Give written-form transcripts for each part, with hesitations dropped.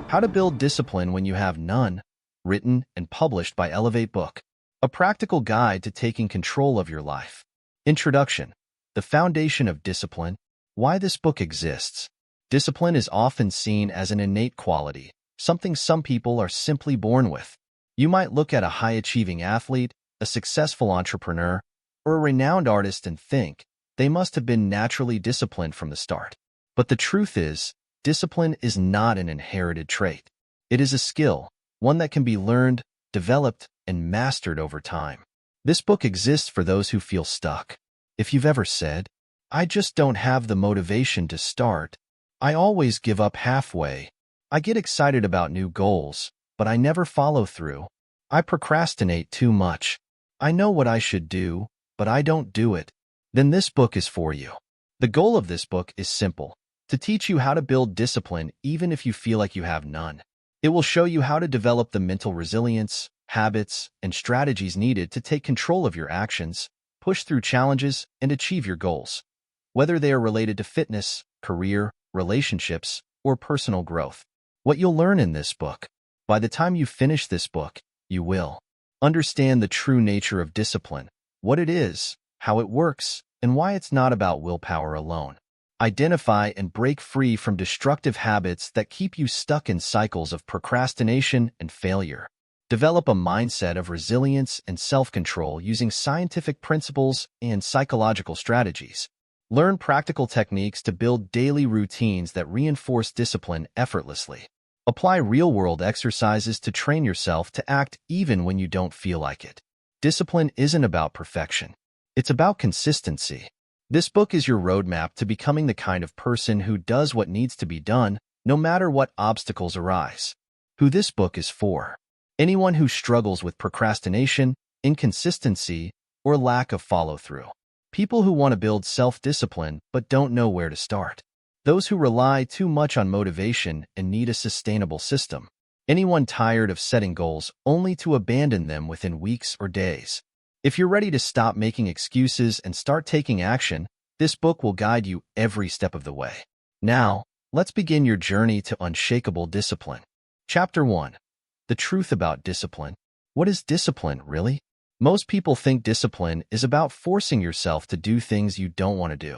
How to Build Discipline When You Have None, written and published by Audiobook. A practical guide to taking control of your life. Introduction. The foundation of discipline. Why this book exists. Discipline is often seen as an innate quality, something some people are simply born with. You might look at a high-achieving athlete, a successful entrepreneur, or a renowned artist and think they must have been naturally disciplined from the start. But the truth is, discipline is not an inherited trait. It is a skill, one that can be learned, developed, and mastered over time. This book exists for those who feel stuck. If you've ever said, "I just don't have the motivation to start. I always give up halfway. I get excited about new goals, but I never follow through. I procrastinate too much. I know what I should do, but I don't do it," then this book is for you. The goal of this book is simple: to teach you how to build discipline even if you feel like you have none. It will show you how to develop the mental resilience, habits, and strategies needed to take control of your actions, push through challenges, and achieve your goals, whether they are related to fitness, career, relationships, or personal growth. What you'll learn in this book. By the time you finish this book, you will understand the true nature of discipline, what it is, how it works, and why it's not about willpower alone. Identify and break free from destructive habits that keep you stuck in cycles of procrastination and failure. Develop a mindset of resilience and self-control using scientific principles and psychological strategies. Learn practical techniques to build daily routines that reinforce discipline effortlessly. Apply real-world exercises to train yourself to act even when you don't feel like it. Discipline isn't about perfection. It's about consistency. This book is your roadmap to becoming the kind of person who does what needs to be done, no matter what obstacles arise. Who this book is for. Anyone who struggles with procrastination, inconsistency, or lack of follow-through. People who want to build self-discipline but don't know where to start. Those who rely too much on motivation and need a sustainable system. Anyone tired of setting goals only to abandon them within weeks or days. If you're ready to stop making excuses and start taking action, this book will guide you every step of the way. Now, let's begin your journey to unshakable discipline. Chapter 1. The truth about discipline. What is discipline, really? Most people think discipline is about forcing yourself to do things you don't want to do.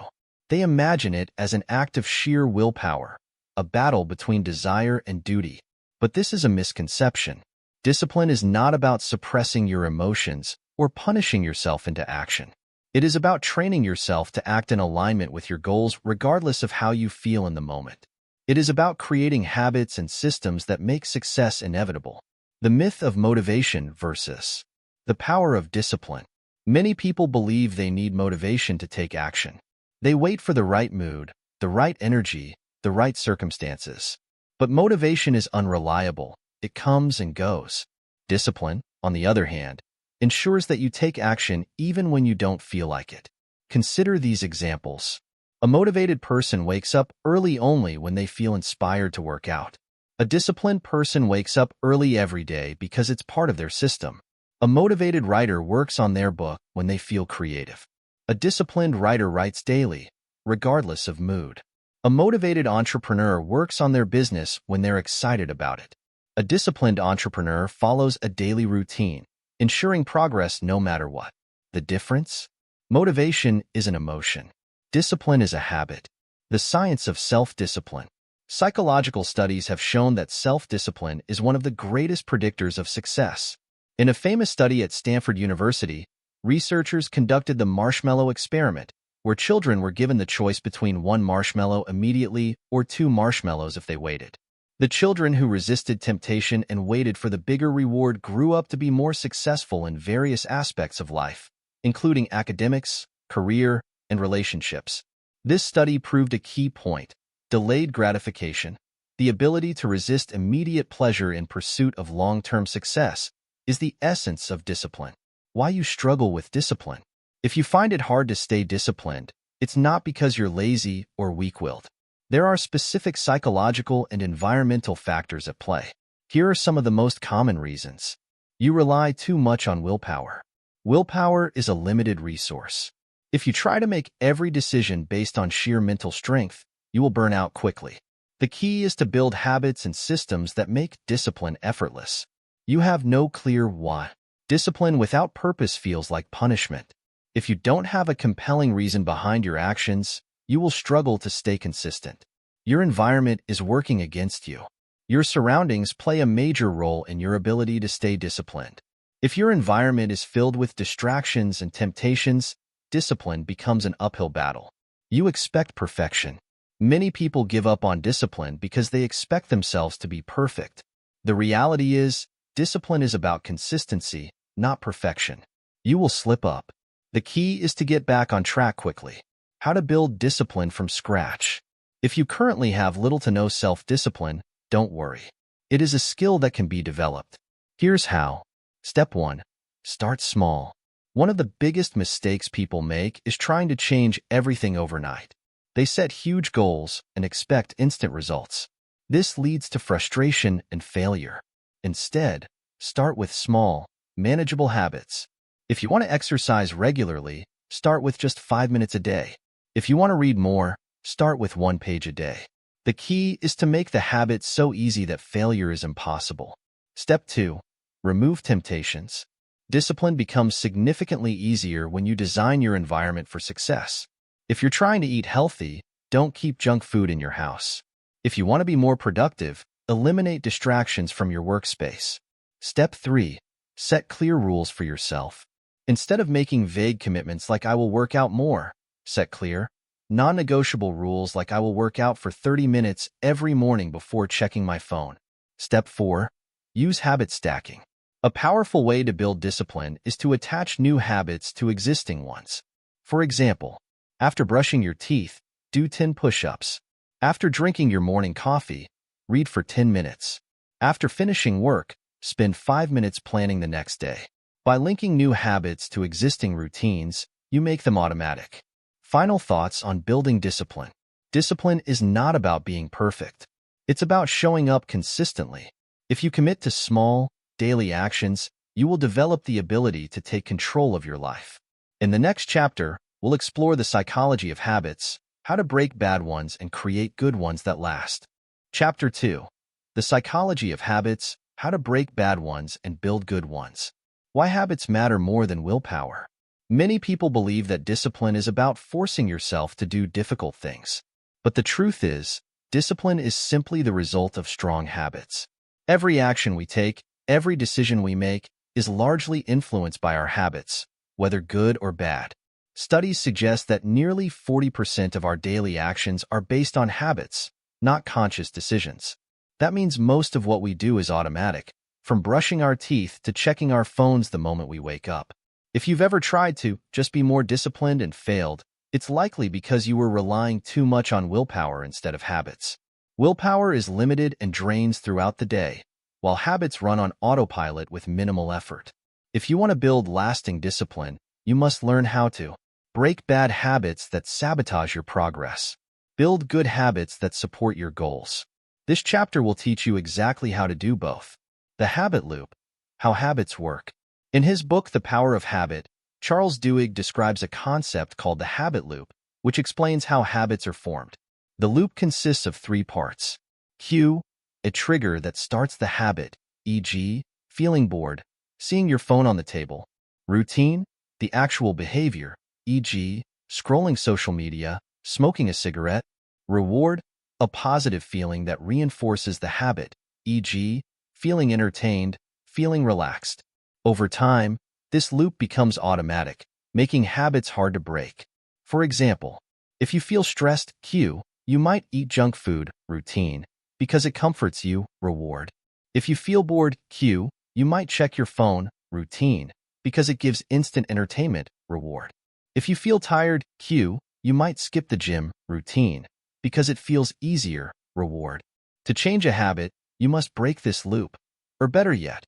They imagine it as an act of sheer willpower, a battle between desire and duty. But this is a misconception. Discipline is not about suppressing your emotions or punishing yourself into action. It is about training yourself to act in alignment with your goals regardless of how you feel in the moment. It is about creating habits and systems that make success inevitable. The myth of motivation versus the power of discipline. Many people believe they need motivation to take action. They wait for the right mood, the right energy, the right circumstances. But motivation is unreliable. It comes and goes. Discipline, on the other hand, ensures that you take action even when you don't feel like it. Consider these examples. A motivated person wakes up early only when they feel inspired to work out. A disciplined person wakes up early every day because it's part of their system. A motivated writer works on their book when they feel creative. A disciplined writer writes daily, regardless of mood. A motivated entrepreneur works on their business when they're excited about it. A disciplined entrepreneur follows a daily routine, ensuring progress no matter what. The difference? Motivation is an emotion. Discipline is a habit. The science of self-discipline. Psychological studies have shown that self-discipline is one of the greatest predictors of success. In a famous study at Stanford University, researchers conducted the marshmallow experiment, where children were given the choice between one marshmallow immediately or two marshmallows if they waited. The children who resisted temptation and waited for the bigger reward grew up to be more successful in various aspects of life, including academics, career, and relationships. This study proved a key point: delayed gratification, the ability to resist immediate pleasure in pursuit of long-term success, is the essence of discipline. Why you struggle with discipline? If you find it hard to stay disciplined, it's not because you're lazy or weak-willed. There are specific psychological and environmental factors at play. Here are some of the most common reasons. You rely too much on willpower. Willpower is a limited resource. If you try to make every decision based on sheer mental strength, you will burn out quickly. The key is to build habits and systems that make discipline effortless. You have no clear why. Discipline without purpose feels like punishment. If you don't have a compelling reason behind your actions, you will struggle to stay consistent. Your environment is working against you. Your surroundings play a major role in your ability to stay disciplined. If your environment is filled with distractions and temptations, discipline becomes an uphill battle. You expect perfection. Many people give up on discipline because they expect themselves to be perfect. The reality is, discipline is about consistency, not perfection. You will slip up. The key is to get back on track quickly. How to build discipline from scratch. If you currently have little to no self-discipline, don't worry. It is a skill that can be developed. Here's how. Step 1. Start small. One of the biggest mistakes people make is trying to change everything overnight. They set huge goals and expect instant results. This leads to frustration and failure. Instead, start with small, manageable habits. If you want to exercise regularly, start with just 5 minutes a day. If you want to read more, start with 1 page a day. The key is to make the habit so easy that failure is impossible. Step 2. Remove temptations. Discipline becomes significantly easier when you design your environment for success. If you're trying to eat healthy, don't keep junk food in your house. If you want to be more productive, eliminate distractions from your workspace. Step 3. Set clear rules for yourself. Instead of making vague commitments like I will work out more, set clear, non-negotiable rules like I will work out for 30 minutes every morning before checking my phone. Step 4. Use habit stacking. A powerful way to build discipline is to attach new habits to existing ones. For example, after brushing your teeth, do 10 push-ups. After drinking your morning coffee, read for 10 minutes. After finishing work, spend 5 minutes planning the next day. By linking new habits to existing routines, you make them automatic. Final thoughts on building discipline. Discipline is not about being perfect. It's about showing up consistently. If you commit to small, daily actions, you will develop the ability to take control of your life. In the next chapter, we'll explore the psychology of habits, how to break bad ones and create good ones that last. Chapter 2. The psychology of habits, how to break bad ones and build good ones. Why habits matter more than willpower. Many people believe that discipline is about forcing yourself to do difficult things. But the truth is, discipline is simply the result of strong habits. Every action we take, every decision we make, is largely influenced by our habits, whether good or bad. Studies suggest that nearly 40% of our daily actions are based on habits, not conscious decisions. That means most of what we do is automatic, from brushing our teeth to checking our phones the moment we wake up. If you've ever tried to just be more disciplined and failed, it's likely because you were relying too much on willpower instead of habits. Willpower is limited and drains throughout the day, while habits run on autopilot with minimal effort. If you want to build lasting discipline, you must learn how to break bad habits that sabotage your progress. Build good habits that support your goals. This chapter will teach you exactly how to do both. The habit loop, how habits work. In his book, The Power of Habit, Charles Duhigg describes a concept called the habit loop, which explains how habits are formed. The loop consists of 3 parts. Cue, a trigger that starts the habit, e.g., feeling bored, seeing your phone on the table. Routine, the actual behavior, e.g., scrolling social media, smoking a cigarette. Reward, a positive feeling that reinforces the habit, e.g., feeling entertained, feeling relaxed. Over time, this loop becomes automatic, making habits hard to break. For example, if you feel stressed, cue, you might eat junk food, routine, because it comforts you, reward. If you feel bored, cue, you might check your phone, routine, because it gives instant entertainment, reward. If you feel tired, cue, you might skip the gym, routine, because it feels easier, reward. To change a habit, you must break this loop, or better yet,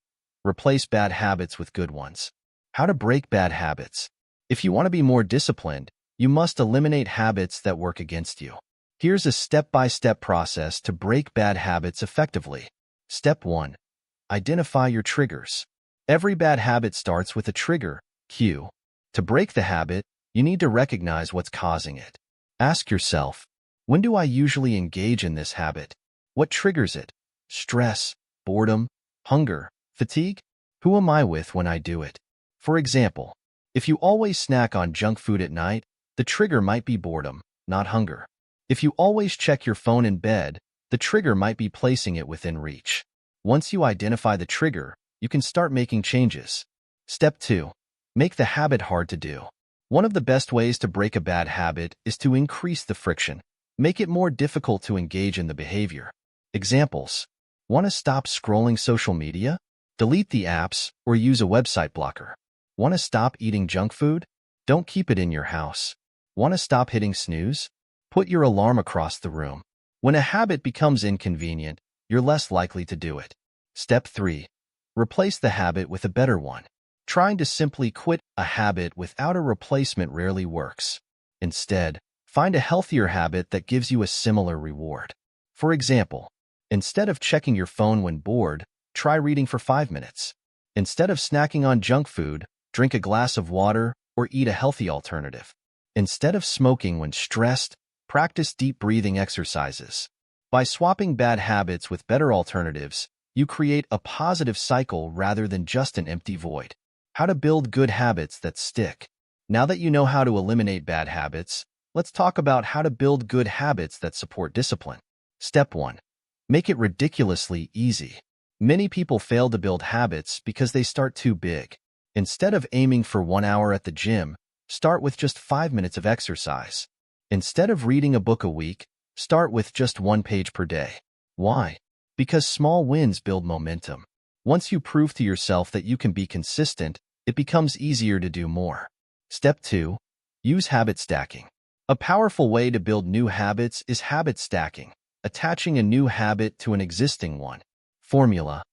replace bad habits with good ones. How to break bad habits. If you want to be more disciplined, you must eliminate habits that work against you. Here's a step-by-step process to break bad habits effectively. Step 1. Identify your triggers. Every bad habit starts with a trigger, cue. To break the habit, you need to recognize what's causing it. Ask yourself, when do I usually engage in this habit? What triggers it? Stress, boredom, hunger, fatigue? Who am I with when I do it? For example, if you always snack on junk food at night, the trigger might be boredom, not hunger. If you always check your phone in bed, the trigger might be placing it within reach. Once you identify the trigger, you can start making changes. Step 2. Make the habit hard to do. One of the best ways to break a bad habit is to increase the friction. Make it more difficult to engage in the behavior. Examples. Want to stop scrolling social media? Delete the apps or use a website blocker. Want to stop eating junk food? Don't keep it in your house. Want to stop hitting snooze? Put your alarm across the room. When a habit becomes inconvenient, you're less likely to do it. Step 3. Replace the habit with a better one. Trying to simply quit a habit without a replacement rarely works. Instead, find a healthier habit that gives you a similar reward. For example, instead of checking your phone when bored, try reading for 5 minutes. Instead of snacking on junk food, drink a glass of water or eat a healthy alternative. Instead of smoking when stressed, practice deep breathing exercises. By swapping bad habits with better alternatives, you create a positive cycle rather than just an empty void. How to build good habits that stick. Now that you know how to eliminate bad habits, let's talk about how to build good habits that support discipline. Step 1. Make it ridiculously easy. Many people fail to build habits because they start too big. Instead of aiming for 1 hour at the gym, start with just 5 minutes of exercise. Instead of reading a book a week, start with just 1 page per day. Why? Because small wins build momentum. Once you prove to yourself that you can be consistent, it becomes easier to do more. Step 2. Use habit stacking. A powerful way to build new habits is habit stacking, attaching a new habit to an existing one. Formula.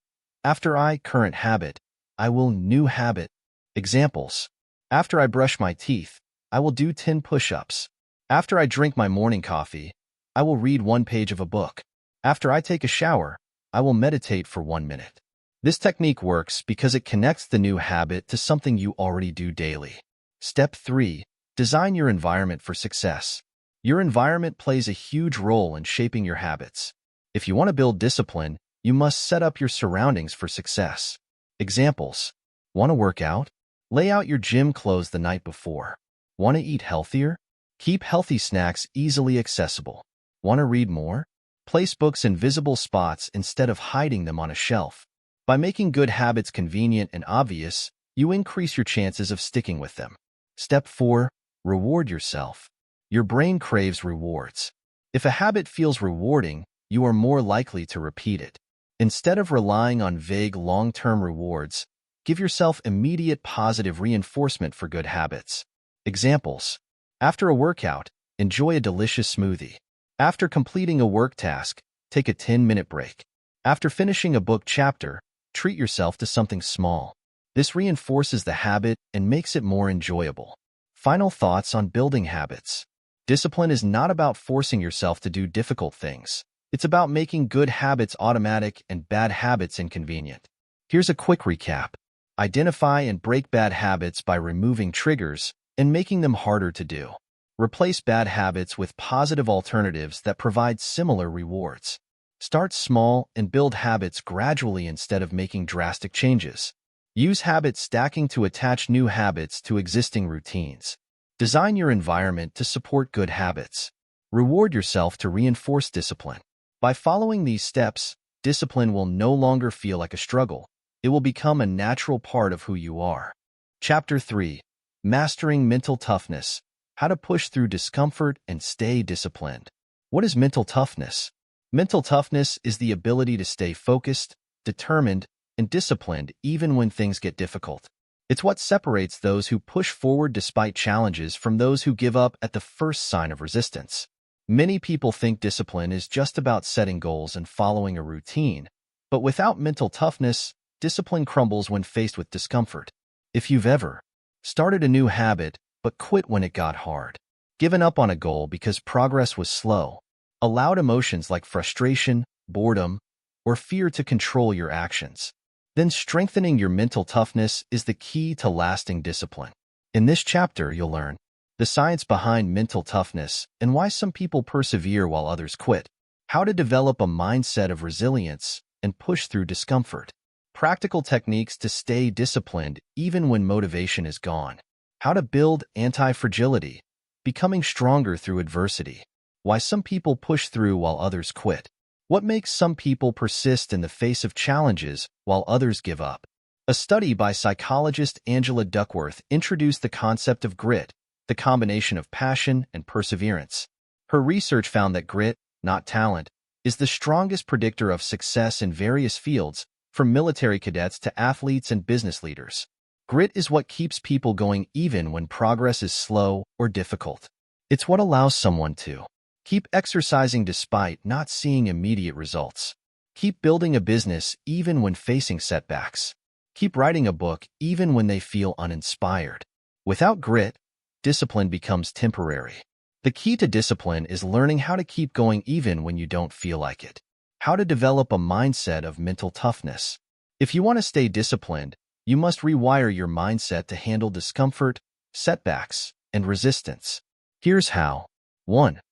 After I current habit, I will new habit. Examples. After I brush my teeth, I will do 10 push-ups. After I drink my morning coffee, I will read 1 page of a book. After I take a shower, I will meditate for 1 minute. This technique works because it connects the new habit to something you already do daily. Step 3. Design your environment for success. Your environment plays a huge role in shaping your habits. If you want to build discipline, you must set up your surroundings for success. Examples. Want to work out? Lay out your gym clothes the night before. Want to eat healthier? Keep healthy snacks easily accessible. Want to read more? Place books in visible spots instead of hiding them on a shelf. By making good habits convenient and obvious, you increase your chances of sticking with them. Step 4. Reward yourself. Your brain craves rewards. If a habit feels rewarding, you are more likely to repeat it. Instead of relying on vague long-term rewards, give yourself immediate positive reinforcement for good habits. Examples. After a workout, enjoy a delicious smoothie. After completing a work task, take a 10-minute break. After finishing a book chapter, treat yourself to something small. This reinforces the habit and makes it more enjoyable. Final thoughts on building habits. Discipline is not about forcing yourself to do difficult things. It's about making good habits automatic and bad habits inconvenient. Here's a quick recap. Identify and break bad habits by removing triggers and making them harder to do. Replace bad habits with positive alternatives that provide similar rewards. Start small and build habits gradually instead of making drastic changes. Use habit stacking to attach new habits to existing routines. Design your environment to support good habits. Reward yourself to reinforce discipline. By following these steps, discipline will no longer feel like a struggle. It will become a natural part of who you are. Chapter 3. Mastering Mental Toughness. How to push through discomfort and stay disciplined. What is mental toughness? Mental toughness is the ability to stay focused, determined, and disciplined even when things get difficult. It's what separates those who push forward despite challenges from those who give up at the first sign of resistance. Many people think discipline is just about setting goals and following a routine, but without mental toughness, discipline crumbles when faced with discomfort. If you've ever started a new habit but quit when it got hard, given up on a goal because progress was slow, allowed emotions like frustration, boredom, or fear to control your actions, then strengthening your mental toughness is the key to lasting discipline. In this chapter, you'll learn the science behind mental toughness and why some people persevere while others quit, How to develop a mindset of resilience and push through discomfort. Practical techniques to stay disciplined even when motivation is gone. How to build anti-fragility, becoming stronger through adversity. Why some people push through while others quit. What makes some people persist in the face of challenges while others give up. A study by psychologist Angela Duckworth introduced the concept of grit, the combination of passion and perseverance. Her research found that grit, not talent, is the strongest predictor of success in various fields, from military cadets to athletes and business leaders. Grit is what keeps people going even when progress is slow or difficult. It's what allows someone to keep exercising despite not seeing immediate results. Keep building a business even when facing setbacks. Keep writing a book even when they feel uninspired. Without grit, discipline becomes temporary. The key to discipline is learning how to keep going even when you don't feel like it. How to develop a mindset of mental toughness. If you want to stay disciplined, you must rewire your mindset to handle discomfort, setbacks, and resistance. Here's how. 1.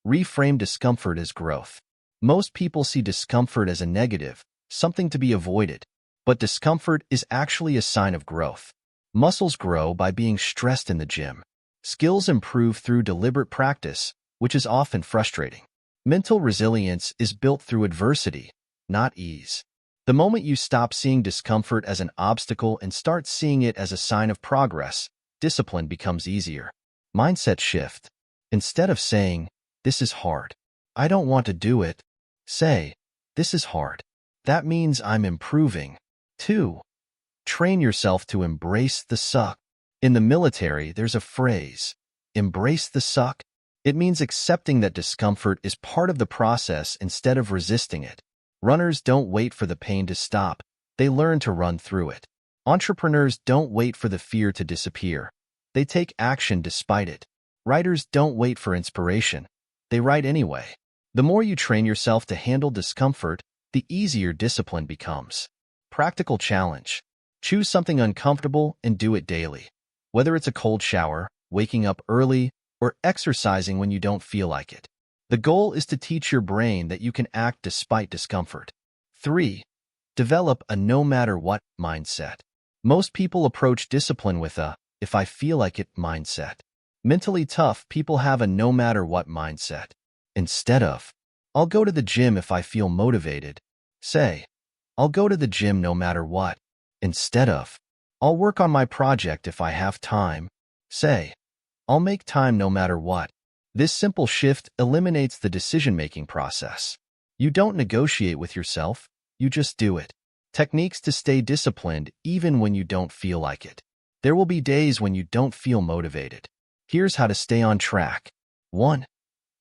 Reframe discomfort as growth. Most people see discomfort as a negative, something to be avoided. But discomfort is actually a sign of growth. Muscles grow by being stressed in the gym. Skills improve through deliberate practice, which is often frustrating. Mental resilience is built through adversity, not ease. The moment you stop seeing discomfort as an obstacle and start seeing it as a sign of progress, discipline becomes easier. Mindset shift. Instead of saying, "This is hard. I don't want to do it," say, "This is hard. That means I'm improving." 2. Train yourself to embrace the suck. In the military, there's a phrase, "Embrace the suck." It means accepting that discomfort is part of the process instead of resisting it. Runners don't wait for the pain to stop. They learn to run through it. Entrepreneurs don't wait for the fear to disappear. They take action despite it. Writers don't wait for inspiration. They write anyway. The more you train yourself to handle discomfort, the easier discipline becomes. Practical challenge. Choose something uncomfortable and do it daily. Whether it's a cold shower, waking up early, or exercising when you don't feel like it. The goal is to teach your brain that you can act despite discomfort. 3. Develop a no-matter-what mindset. Most people approach discipline with a "if I feel like it" mindset. Mentally tough people have a no-matter-what mindset. Instead of, "I'll go to the gym if I feel motivated," say, "I'll go to the gym no matter what." Instead of, "I'll work on my project if I have time," say, "I'll make time no matter what." This simple shift eliminates the decision-making process. You don't negotiate with yourself, you just do it. Techniques to stay disciplined even when you don't feel like it. There will be days when you don't feel motivated. Here's how to stay on track. 1.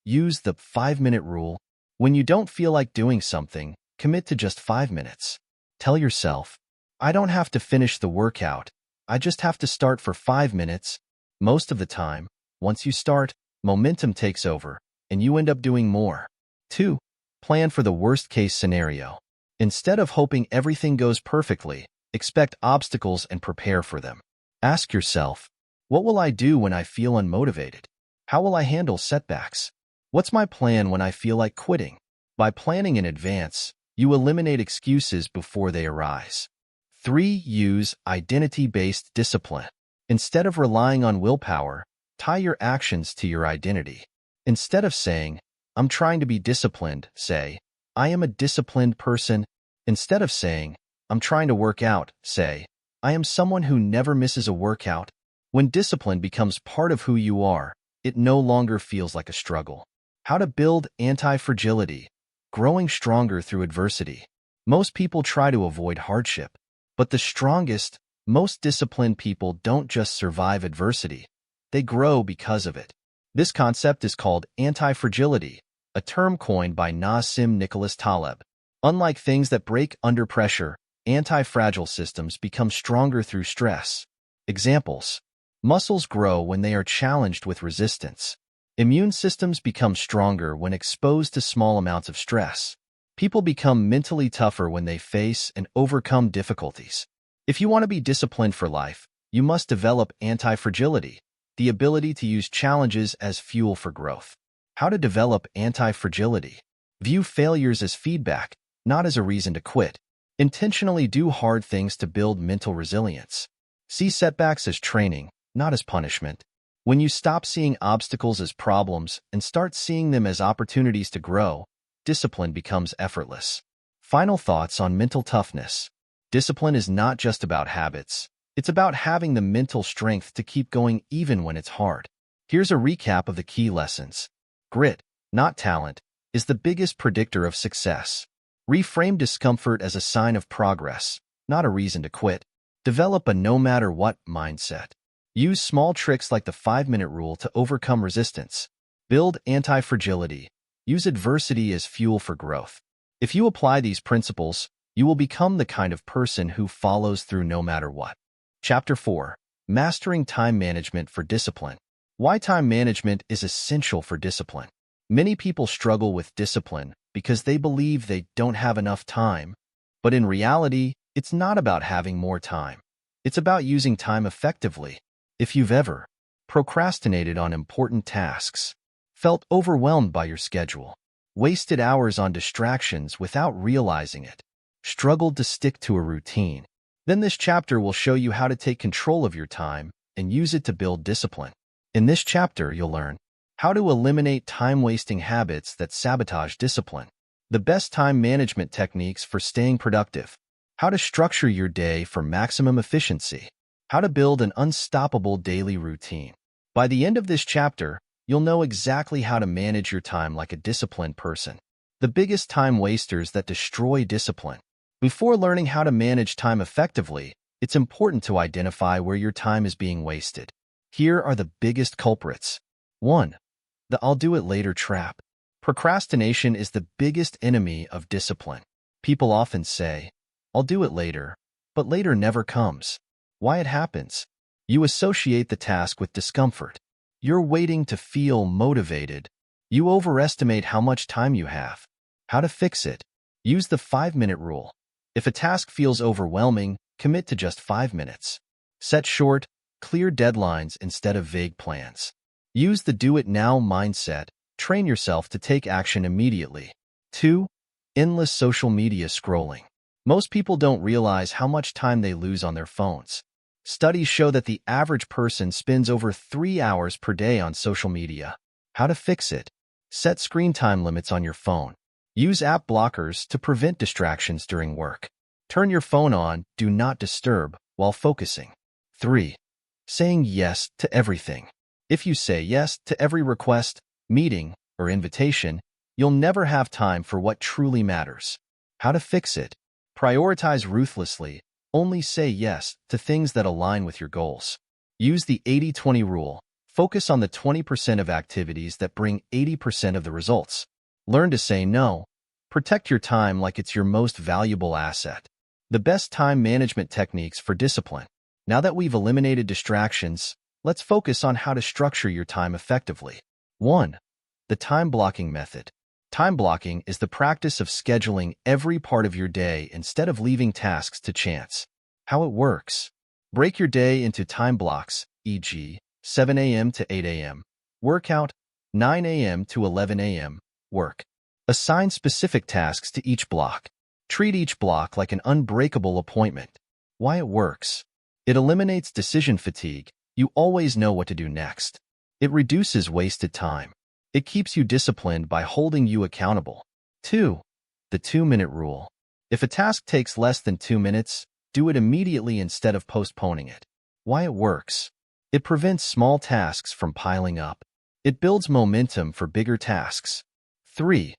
Use the 5-minute rule. When you don't feel like doing something, commit to just 5 minutes. Tell yourself, "I don't have to finish the workout. I just have to start for 5 minutes." Most of the time, once you start, momentum takes over, and you end up doing more. 2. Plan for the worst-case scenario. Instead of hoping everything goes perfectly, expect obstacles and prepare for them. Ask yourself, what will I do when I feel unmotivated? How will I handle setbacks? What's my plan when I feel like quitting? By planning in advance, you eliminate excuses before they arise. 3. Use identity-based discipline. Instead of relying on willpower, tie your actions to your identity. Instead of saying, "I'm trying to be disciplined," say, "I am a disciplined person." Instead of saying, "I'm trying to work out," say, "I am someone who never misses a workout." When discipline becomes part of who you are, it no longer feels like a struggle. How to build anti-fragility, growing stronger through adversity. Most people try to avoid hardship, but the strongest, most disciplined people don't just survive adversity, they grow because of it. This concept is called anti-fragility, a term coined by Nassim Nicholas Taleb. Unlike things that break under pressure, anti-fragile systems become stronger through stress. Examples. Muscles grow when they are challenged with resistance. Immune systems become stronger when exposed to small amounts of stress. People become mentally tougher when they face and overcome difficulties. If you want to be disciplined for life, you must develop anti-fragility, the ability to use challenges as fuel for growth. How to develop anti-fragility. View failures as feedback, not as a reason to quit. Intentionally do hard things to build mental resilience. See setbacks as training, not as punishment. When you stop seeing obstacles as problems and start seeing them as opportunities to grow, discipline becomes effortless. Final thoughts on mental toughness. Discipline is not just about habits. It's about having the mental strength to keep going even when it's hard. Here's a recap of the key lessons. Grit, not talent, is the biggest predictor of success. Reframe discomfort as a sign of progress, not a reason to quit. Develop a no-matter-what mindset. Use small tricks like the 5-minute rule to overcome resistance. Build anti-fragility. Use adversity as fuel for growth. If you apply these principles, you will become the kind of person who follows through no matter what. Chapter 4. Mastering Time Management for Discipline. Why time management is essential for discipline. Many people struggle with discipline because they believe they don't have enough time. But in reality, it's not about having more time. It's about using time effectively. If you've ever procrastinated on important tasks, felt overwhelmed by your schedule, wasted hours on distractions without realizing it, struggled to stick to a routine, then this chapter will show you how to take control of your time and use it to build discipline. In this chapter, you'll learn how to eliminate time-wasting habits that sabotage discipline, the best time management techniques for staying productive, how to structure your day for maximum efficiency, how to build an unstoppable daily routine. By the end of this chapter, you'll know exactly how to manage your time like a disciplined person. The biggest time wasters that destroy discipline. Before learning how to manage time effectively, it's important to identify where your time is being wasted. Here are the biggest culprits. 1. The I'll do it later trap. Procrastination is the biggest enemy of discipline. People often say, I'll do it later, but later never comes. Why it happens? You associate the task with discomfort. You're waiting to feel motivated. You overestimate how much time you have. How to fix it? Use the 5-minute rule. If a task feels overwhelming, commit to just 5 minutes. Set short, clear deadlines instead of vague plans. Use the do-it-now mindset. Train yourself to take action immediately. 2. Endless social media scrolling. Most people don't realize how much time they lose on their phones. Studies show that the average person spends over 3 hours per day on social media. How to fix it? Set screen time limits on your phone. Use app blockers to prevent distractions during work. Turn your phone on, do not disturb, while focusing. 3. Saying yes to everything. If you say yes to every request, meeting, or invitation, you'll never have time for what truly matters. How to fix it? Prioritize ruthlessly. Only say yes to things that align with your goals. Use the 80-20 rule. Focus on the 20% of activities that bring 80% of the results. Learn to say no. Protect your time like it's your most valuable asset. The best time management techniques for discipline. Now that we've eliminated distractions, let's focus on how to structure your time effectively. 1. The time blocking method. Time blocking is the practice of scheduling every part of your day instead of leaving tasks to chance. How it works. Break your day into time blocks, e.g., 7 a.m. to 8 a.m., workout, 9 a.m. to 11 a.m., work. Assign specific tasks to each block. Treat each block like an unbreakable appointment. Why it works. It eliminates decision fatigue. You always know what to do next. It reduces wasted time. It keeps you disciplined by holding you accountable. 2. The 2-minute rule. If a task takes less than 2 minutes, do it immediately instead of postponing it. Why it works. It prevents small tasks from piling up. It builds momentum for bigger tasks. 3.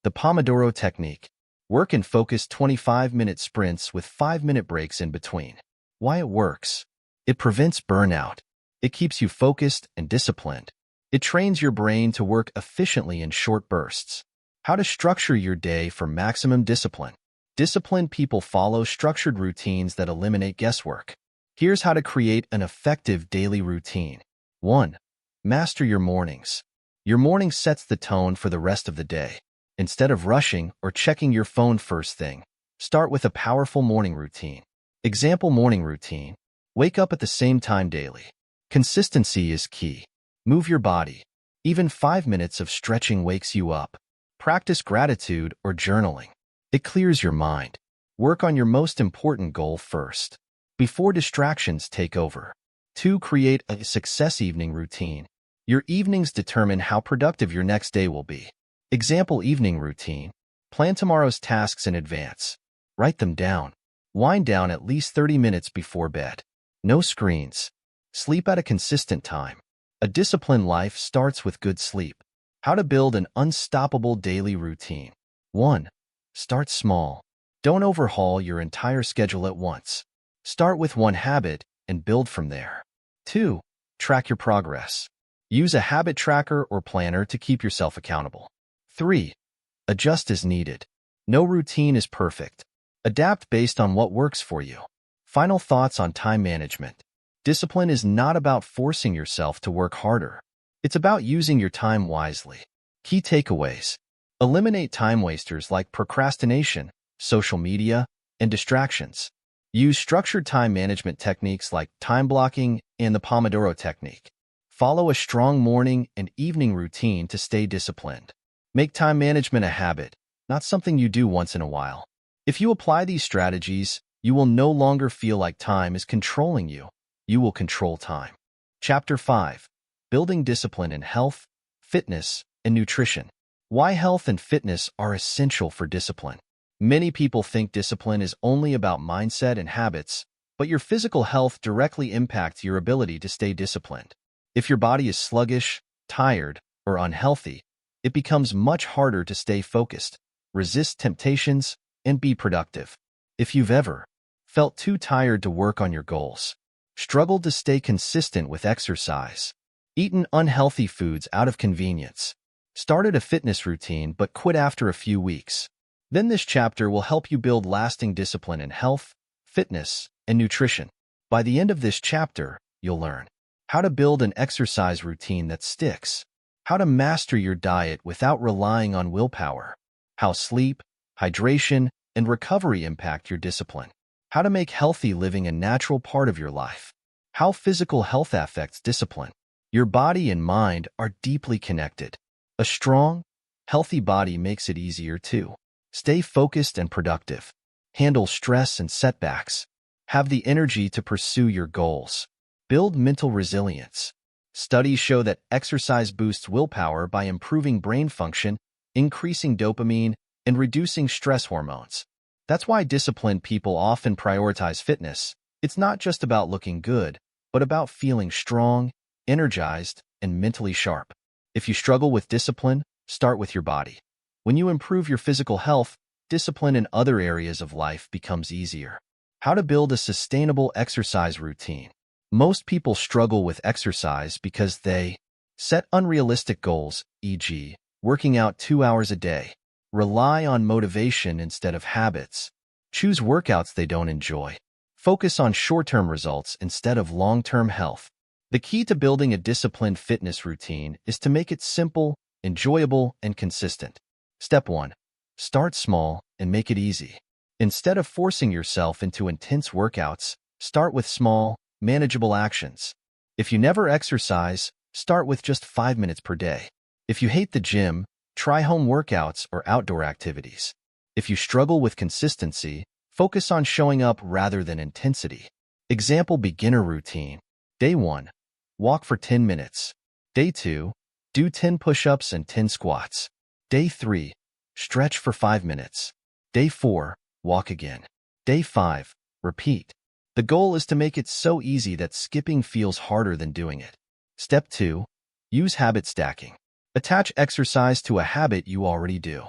The Pomodoro technique. Work in focused 25-minute sprints with 5-minute breaks in between. Why it works. It prevents burnout. It keeps you focused and disciplined. It trains your brain to work efficiently in short bursts. How to structure your day for maximum discipline. Disciplined people follow structured routines that eliminate guesswork. Here's how to create an effective daily routine. 1. Master your mornings. Your morning sets the tone for the rest of the day. Instead of rushing or checking your phone first thing, start with a powerful morning routine. Example morning routine. Wake up at the same time daily. Consistency is key. Move your body. Even 5 minutes of stretching wakes you up. Practice gratitude or journaling. It clears your mind. Work on your most important goal first, before distractions take over. 2. Create a success evening routine. Your evenings determine how productive your next day will be. Example evening routine. Plan tomorrow's tasks in advance. Write them down. Wind down at least 30 minutes before bed. No screens. Sleep at a consistent time. A disciplined life starts with good sleep. How to build an unstoppable daily routine. 1. Start small. Don't overhaul your entire schedule at once. Start with one habit and build from there. 2. Track your progress. Use a habit tracker or planner to keep yourself accountable. 3. Adjust as needed. No routine is perfect. Adapt based on what works for you. Final thoughts on time management. Discipline is not about forcing yourself to work harder. It's about using your time wisely. Key takeaways. Eliminate time wasters like procrastination, social media, and distractions. Use structured time management techniques like time blocking and the Pomodoro technique. Follow a strong morning and evening routine to stay disciplined. Make time management a habit, not something you do once in a while. If you apply these strategies, you will no longer feel like time is controlling you. You will control time. Chapter 5. Building discipline in health, fitness, and nutrition. Why health and fitness are essential for discipline. Many people think discipline is only about mindset and habits, but your physical health directly impacts your ability to stay disciplined. If your body is sluggish, tired, or unhealthy, it becomes much harder to stay focused, resist temptations, and be productive. If you've ever felt too tired to work on your goals, struggled to stay consistent with exercise, eaten unhealthy foods out of convenience, started a fitness routine but quit after a few weeks, then this chapter will help you build lasting discipline in health, fitness, and nutrition. By the end of this chapter, you'll learn how to build an exercise routine that sticks, how to master your diet without relying on willpower, how sleep, hydration, and recovery impact your discipline, how to make healthy living a natural part of your life, how physical health affects discipline. Your body and mind are deeply connected. A strong, healthy body makes it easier to stay focused and productive, handle stress and setbacks, have the energy to pursue your goals, build mental resilience. Studies show that exercise boosts willpower by improving brain function, increasing dopamine, and reducing stress hormones. That's why disciplined people often prioritize fitness. It's not just about looking good, but about feeling strong, energized, and mentally sharp. If you struggle with discipline, start with your body. When you improve your physical health, discipline in other areas of life becomes easier. How to build a sustainable exercise routine. Most people struggle with exercise because they set unrealistic goals, e.g., working out 2 hours a day, rely on motivation instead of habits, choose workouts they don't enjoy, focus on short-term results instead of long-term health. The key to building a disciplined fitness routine is to make it simple, enjoyable, and consistent. Step 1. Start small and make it easy. Instead of forcing yourself into intense workouts, start with small, manageable actions. If you never exercise, start with just 5 minutes per day. If you hate the gym, try home workouts or outdoor activities. If you struggle with consistency, focus on showing up rather than intensity. Example beginner routine. Day 1. Walk for 10 minutes. Day 2. Do 10 push-ups and 10 squats. Day 3. Stretch for 5 minutes. Day 4. Walk again. Day 5. Repeat. The goal is to make it so easy that skipping feels harder than doing it. Step 2. Use habit stacking. Attach exercise to a habit you already do.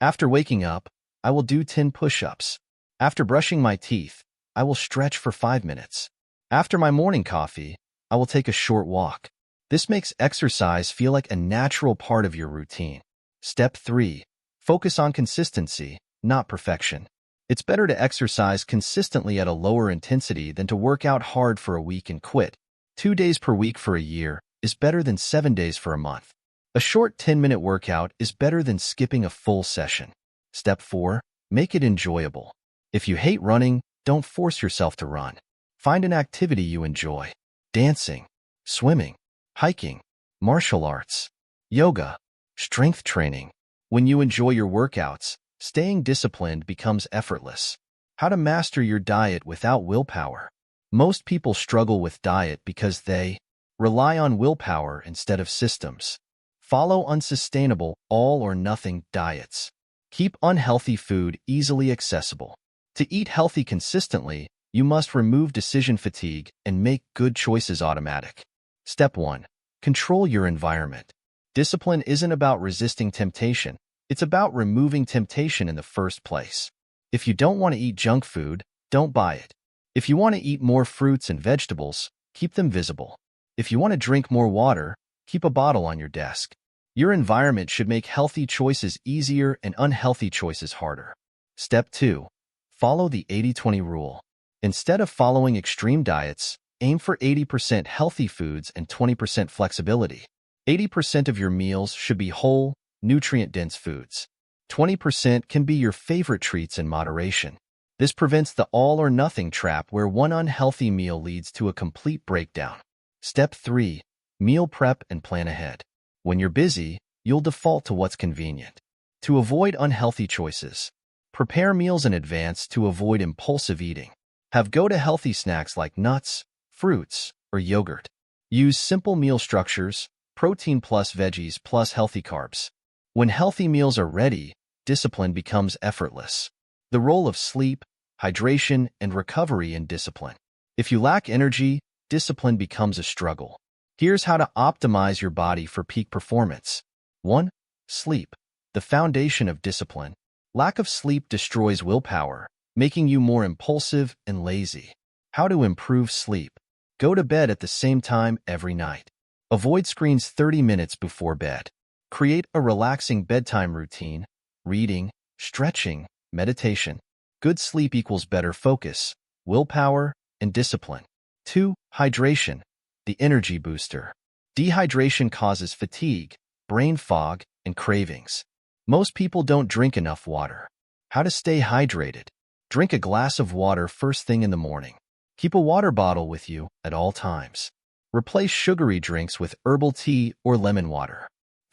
After waking up, I will do 10 push-ups. After brushing my teeth, I will stretch for 5 minutes. After my morning coffee, I will take a short walk. This makes exercise feel like a natural part of your routine. Step 3. Focus on consistency, not perfection. It's better to exercise consistently at a lower intensity than to work out hard for a week and quit. 2 days per week for a year is better than 7 days for a month. A short 10-minute workout is better than skipping a full session. Step 4. Make it enjoyable. If you hate running, don't force yourself to run. Find an activity you enjoy. Dancing, swimming, hiking, martial arts, yoga, strength training, When you enjoy your workouts, staying disciplined becomes effortless. How to master your diet without willpower. Most people struggle with diet because they rely on willpower instead of systems. Follow unsustainable, all-or-nothing diets. Keep unhealthy food easily accessible. To eat healthy consistently, you must remove decision fatigue and make good choices automatic. Step 1. Control your environment. Discipline isn't about resisting temptation. It's about removing temptation in the first place. If you don't want to eat junk food, don't buy it. If you want to eat more fruits and vegetables, keep them visible. If you want to drink more water, keep a bottle on your desk. Your environment should make healthy choices easier and unhealthy choices harder. Step 2. Follow the 80-20 rule. Instead of following extreme diets, aim for 80% healthy foods and 20% flexibility. 80% of your meals should be whole, nutrient-dense foods. 20% can be your favorite treats in moderation. This prevents the all-or-nothing trap where one unhealthy meal leads to a complete breakdown. Step 3. Meal prep and plan ahead. When you're busy, you'll default to what's convenient. To avoid unhealthy choices, prepare meals in advance to avoid impulsive eating. Have go-to-healthy snacks like nuts, fruits, or yogurt. Use simple meal structures, protein plus veggies plus healthy carbs. When healthy meals are ready, discipline becomes effortless. The role of sleep, hydration, and recovery in discipline. If you lack energy, discipline becomes a struggle. Here's how to optimize your body for peak performance. 1. Sleep, the foundation of discipline. Lack of sleep destroys willpower, making you more impulsive and lazy. How to improve sleep. Go to bed at the same time every night. Avoid screens 30 minutes before bed. Create a relaxing bedtime routine, reading, stretching, meditation. Good sleep equals better focus, willpower, and discipline. 2. Hydration, the energy booster. Dehydration causes fatigue, brain fog, and cravings. Most people don't drink enough water. How to stay hydrated. Drink a glass of water first thing in the morning. Keep a water bottle with you at all times. Replace sugary drinks with herbal tea or lemon water.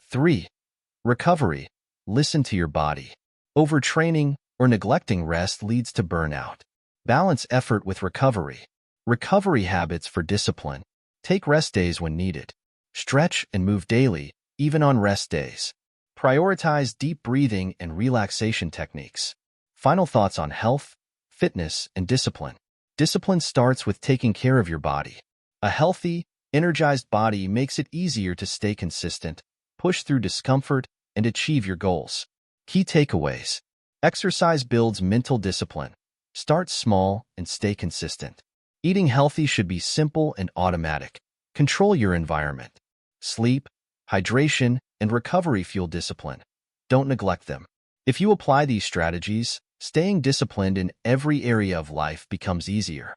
3. Recovery. Listen to your body. Overtraining or neglecting rest leads to burnout. Balance effort with recovery. Recovery habits for discipline. Take rest days when needed. Stretch and move daily, even on rest days. Prioritize deep breathing and relaxation techniques. Final thoughts on health, fitness, and discipline. Discipline starts with taking care of your body. A healthy, energized body makes it easier to stay consistent, push through discomfort, and achieve your goals. Key takeaways. Exercise builds mental discipline. Start small and stay consistent. Eating healthy should be simple and automatic. Control your environment. Sleep, hydration, and recovery fuel discipline. Don't neglect them. If you apply these strategies, staying disciplined in every area of life becomes easier.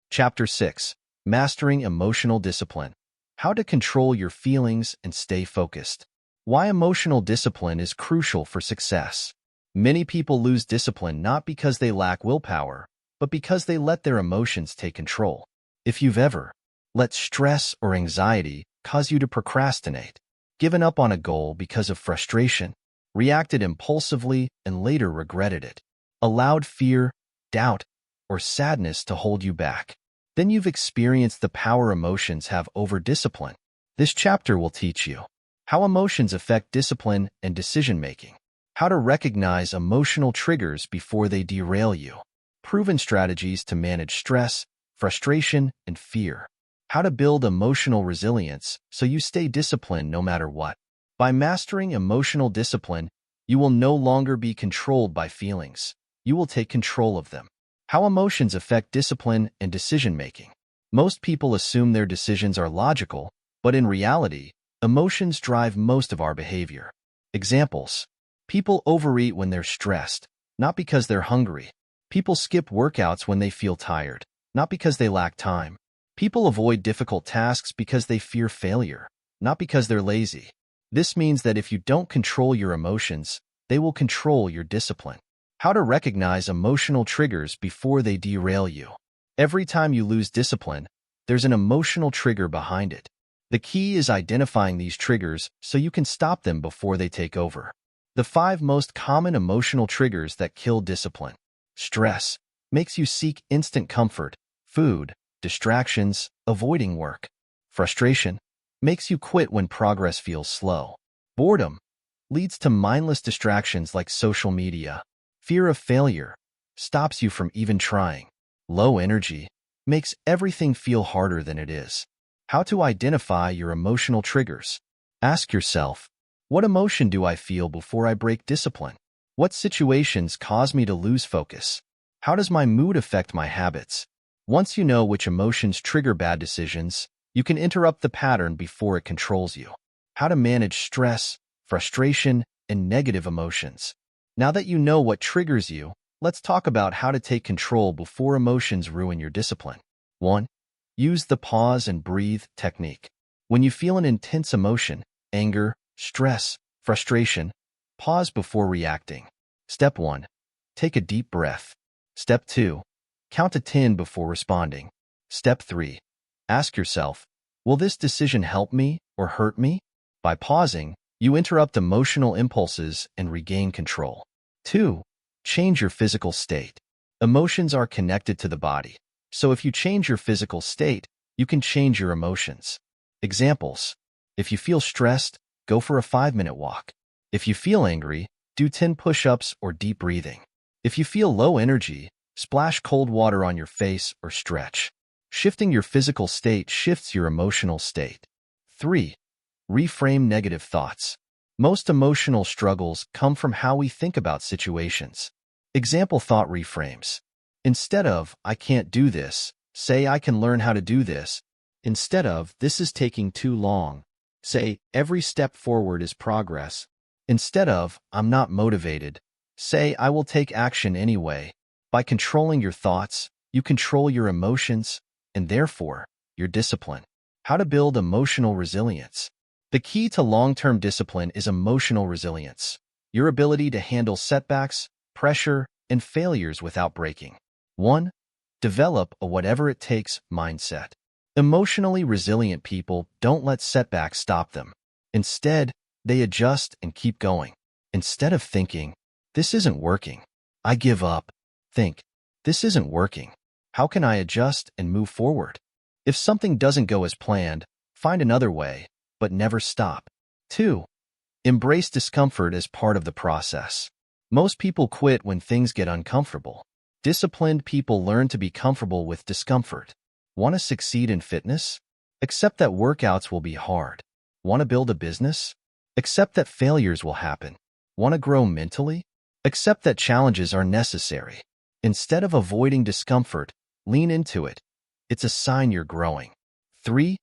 Chapter 6. Mastering Emotional Discipline. How to control your feelings and stay focused. Why emotional discipline is crucial for success. Many people lose discipline not because they lack willpower, but because they let their emotions take control. If you've ever let stress or anxiety cause you to procrastinate, given up on a goal because of frustration, reacted impulsively and later regretted it, allowed fear, doubt, or sadness to hold you back, then you've experienced the power emotions have over discipline. This chapter will teach you how emotions affect discipline and decision-making, how to recognize emotional triggers before they derail you, proven strategies to manage stress, frustration, and fear, how to build emotional resilience so you stay disciplined no matter what. By mastering emotional discipline, you will no longer be controlled by feelings. You will take control of them. How emotions affect discipline and decision-making. Most people assume their decisions are logical, but in reality, emotions drive most of our behavior. Examples. People overeat when they're stressed, not because they're hungry. People skip workouts when they feel tired, not because they lack time. People avoid difficult tasks because they fear failure, not because they're lazy. This means that if you don't control your emotions, they will control your discipline. How to recognize emotional triggers before they derail you. Every time you lose discipline, There's an emotional trigger behind it. The key is identifying these triggers so you can stop them before they take over. The 5 most common emotional triggers that kill discipline. Stress makes you seek instant comfort, food, distractions, avoiding work. Frustration makes you quit when progress feels slow. Boredom leads to mindless distractions like social media. Fear of failure stops you from even trying. Low energy makes everything feel harder than it is. How to identify your emotional triggers. Ask yourself, what emotion do I feel before I break discipline? What situations cause me to lose focus? How does my mood affect my habits? Once you know which emotions trigger bad decisions, you can interrupt the pattern before it controls you. How to manage stress, frustration, and negative emotions. Now that you know what triggers you, let's talk about how to take control before emotions ruin your discipline. 1. Use the pause and breathe technique. When you feel an intense emotion, anger, stress, frustration, pause before reacting. Step 1. Take a deep breath. Step 2. Count to 10 before responding. Step 3. Ask yourself, will this decision help me or hurt me? By pausing, you interrupt emotional impulses and regain control. 2. Change your physical state. Emotions are connected to the body, so if you change your physical state, you can change your emotions. Examples: if you feel stressed, go for a 5-minute walk. If you feel angry, do 10 push-ups or deep breathing. If you feel low energy, splash cold water on your face or stretch. Shifting your physical state shifts your emotional state. 3. Reframe negative thoughts. Most emotional struggles come from how we think about situations. Example thought reframes. Instead of, I can't do this, say I can learn how to do this. Instead of, this is taking too long, say every step forward is progress. Instead of, I'm not motivated, say I will take action anyway. By controlling your thoughts, you control your emotions, and therefore, your discipline. How to build emotional resilience. The key to long-term discipline is emotional resilience, your ability to handle setbacks, pressure, and failures without breaking. 1. Develop a whatever-it-takes mindset. Emotionally resilient people don't let setbacks stop them. Instead, they adjust and keep going. Instead of thinking, this isn't working, I give up, think, this isn't working, how can I adjust and move forward? If something doesn't go as planned, find another way, but never stop. 2. Embrace discomfort as part of the process. Most people quit when things get uncomfortable. Disciplined people learn to be comfortable with discomfort. Want to succeed in fitness? Accept that workouts will be hard. Want to build a business? Accept that failures will happen. Want to grow mentally? Accept that challenges are necessary. Instead of avoiding discomfort, lean into it. It's a sign you're growing. 3.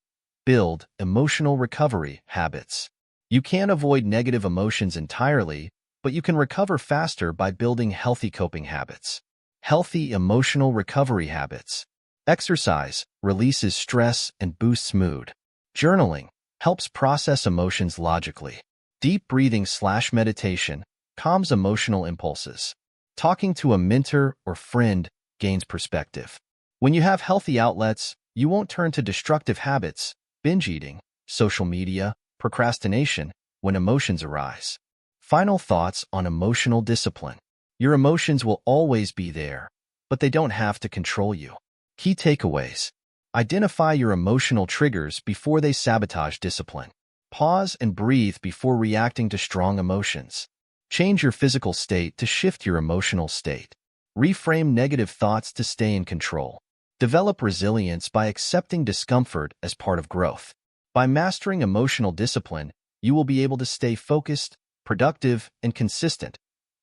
Build emotional recovery habits. You can't avoid negative emotions entirely, but you can recover faster by building healthy coping habits. Healthy emotional recovery habits. Exercise releases stress and boosts mood. Journaling helps process emotions logically. Deep breathing/meditation calms emotional impulses. Talking to a mentor or friend gains perspective. When you have healthy outlets, you won't turn to destructive habits, binge eating, social media, procrastination, when emotions arise. Final thoughts on emotional discipline. Your emotions will always be there, but they don't have to control you. Key takeaways. Identify your emotional triggers before they sabotage discipline. Pause and breathe before reacting to strong emotions. Change your physical state to shift your emotional state. Reframe negative thoughts to stay in control. Develop resilience by accepting discomfort as part of growth. By mastering emotional discipline, you will be able to stay focused, productive, and consistent,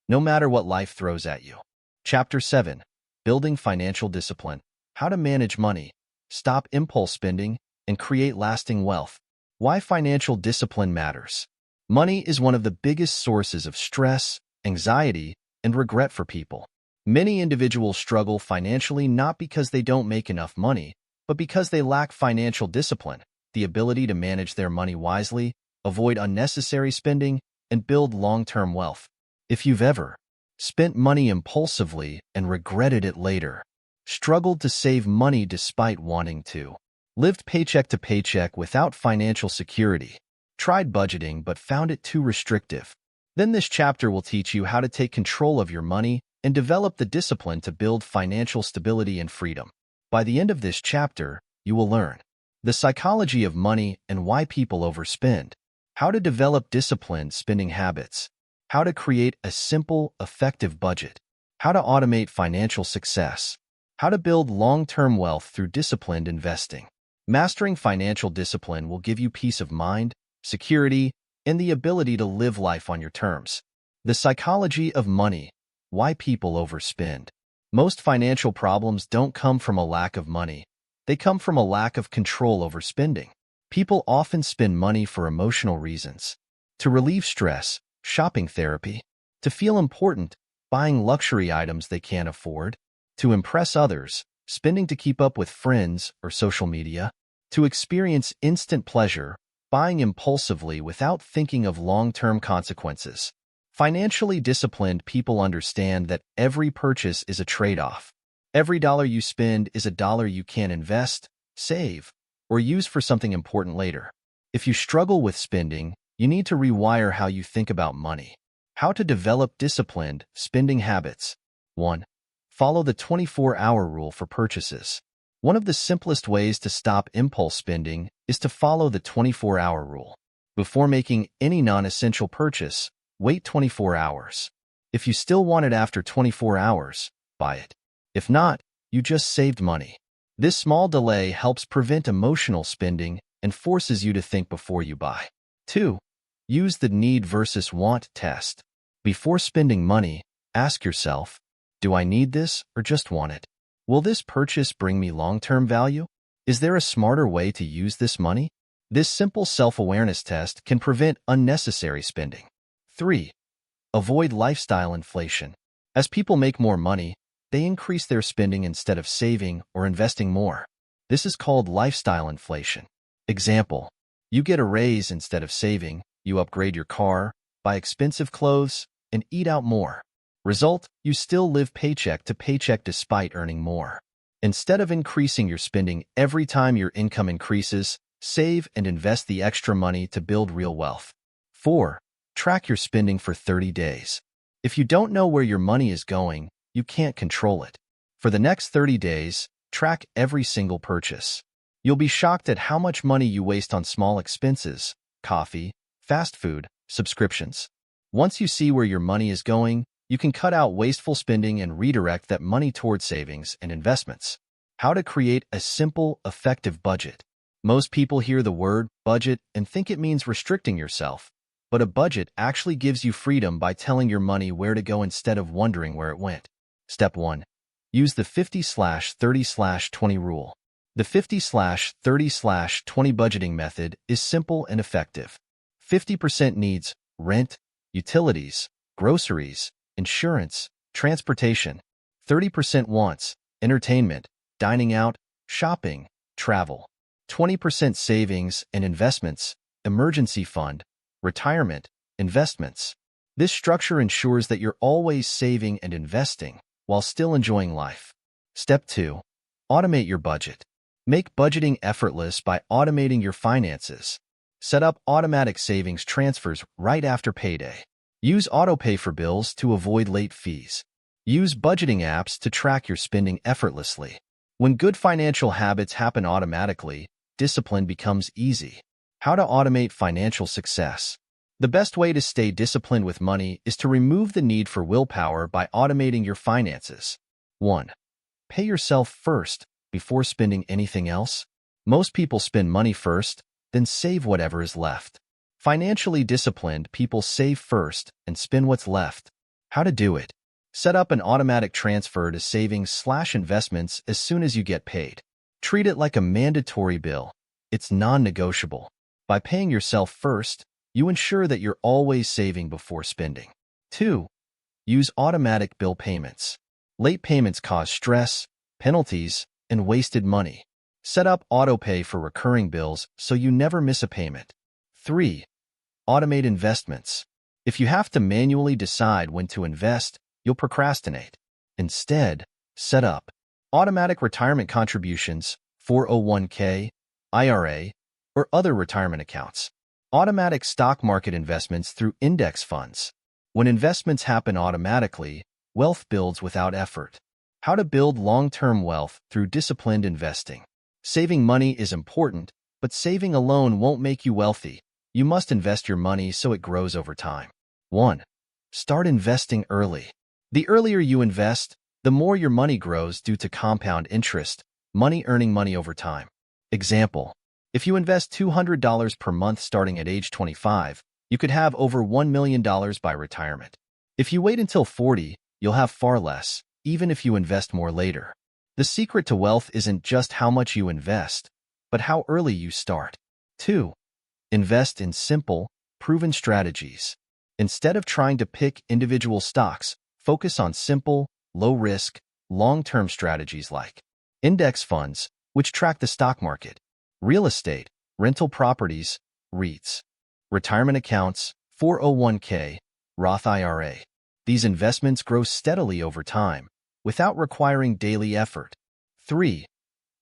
no matter what life throws at you. Chapter 7. Building Financial Discipline. How to manage money, stop impulse spending, and create lasting wealth. Why financial discipline matters. Money is one of the biggest sources of stress, anxiety, and regret for people. Many individuals struggle financially not because they don't make enough money, but because they lack financial discipline, the ability to manage their money wisely, avoid unnecessary spending, and build long-term wealth. If you've ever spent money impulsively and regretted it later, struggled to save money despite wanting to, Lived paycheck to paycheck without financial security. Tried budgeting but found it too restrictive. Then this chapter will teach you how to take control of your money and develop the discipline to build financial stability and freedom. By the end of this chapter, you will learn the psychology of money and why people overspend, how to develop disciplined spending habits, how to create a simple, effective budget, how to automate financial success, how to build long-term wealth through disciplined investing. Mastering financial discipline will give you peace of mind, security, and the ability to live life on your terms. The psychology of money, why people overspend. Most financial problems don't come from a lack of money. They come from a lack of control over spending. People often spend money for emotional reasons. To relieve stress, shopping therapy. To feel important, buying luxury items they can't afford. To impress others, spending to keep up with friends or social media. To experience instant pleasure, buying impulsively without thinking of long-term consequences. Financially disciplined people understand that every purchase is a trade-off. Every dollar you spend is a dollar you can invest, save, or use for something important later. If you struggle with spending, you need to rewire how you think about money. How to develop disciplined spending habits. 1. Follow the 24-hour rule for purchases. One of the simplest ways to stop impulse spending is to follow the 24-hour rule. Before making any non-essential purchase, wait 24 hours. If you still want it after 24 hours, buy it. If not, you just saved money. This small delay helps prevent emotional spending and forces you to think before you buy. 2. Use the need versus want test. Before spending money, ask yourself, do I need this or just want it? Will this purchase bring me long-term value? Is there a smarter way to use this money? This simple self-awareness test can prevent unnecessary spending. 3. Avoid lifestyle inflation. As people make more money, they increase their spending instead of saving or investing more. This is called lifestyle inflation. Example: you get a raise instead of saving, you upgrade your car, buy expensive clothes, and eat out more. Result: you still live paycheck to paycheck despite earning more. Instead of increasing your spending every time your income increases, save and invest the extra money to build real wealth. 4. Track your spending for 30 days. If you don't know where your money is going, you can't control it. For the next 30 days, track every single purchase. You'll be shocked at how much money you waste on small expenses, coffee, fast food, subscriptions. Once you see where your money is going, you can cut out wasteful spending and redirect that money toward savings and investments. How to create a simple, effective budget. Most people hear the word budget and think it means restricting yourself, but a budget actually gives you freedom by telling your money where to go instead of wondering where it went. Step 1. Use the 50/30/20 rule. The 50/30/20 budgeting method is simple and effective. 50% needs rent, utilities, groceries, insurance, transportation. 30% wants entertainment, dining out, shopping, travel. 20% savings and investments, emergency fund, retirement, investments. This structure ensures that you're always saving and investing while still enjoying life. Step 2. Automate your budget. Make budgeting effortless by automating your finances. Set up automatic savings transfers right after payday. Use autopay for bills to avoid late fees. Use budgeting apps to track your spending effortlessly. When good financial habits happen automatically, discipline becomes easy. How to automate financial success. The best way to stay disciplined with money is to remove the need for willpower by automating your finances. 1. Pay yourself first before spending anything else. Most people spend money first, then save whatever is left. Financially disciplined people save first and spend what's left. How to do it. Set up an automatic transfer to savings/investments as soon as you get paid. Treat it like a mandatory bill. It's non-negotiable. By paying yourself first, you ensure that you're always saving before spending. 2. Use automatic bill payments. Late payments cause stress, penalties, and wasted money. Set up autopay for recurring bills so you never miss a payment. 3. Automate investments. If you have to manually decide when to invest, you'll procrastinate. Instead, set up automatic retirement contributions, 401k, IRA, or other retirement accounts. Automatic stock market investments through index funds. When investments happen automatically, wealth builds without effort. How to build long-term wealth through disciplined investing. Saving money is important, but saving alone won't make you wealthy. You must invest your money so it grows over time. 1. Start investing early. The earlier you invest, the more your money grows due to compound interest, money earning money over time. Example: if you invest $200 per month starting at age 25, you could have over $1 million by retirement. If you wait until 40, you'll have far less, even if you invest more later. The secret to wealth isn't just how much you invest, but how early you start. 2. Invest in simple, proven strategies. Instead of trying to pick individual stocks, focus on simple, low-risk, long-term strategies like index funds, which track the stock market, real estate, rental properties, REITs, retirement accounts, 401k, Roth IRA. These investments grow steadily over time, without requiring daily effort. 3.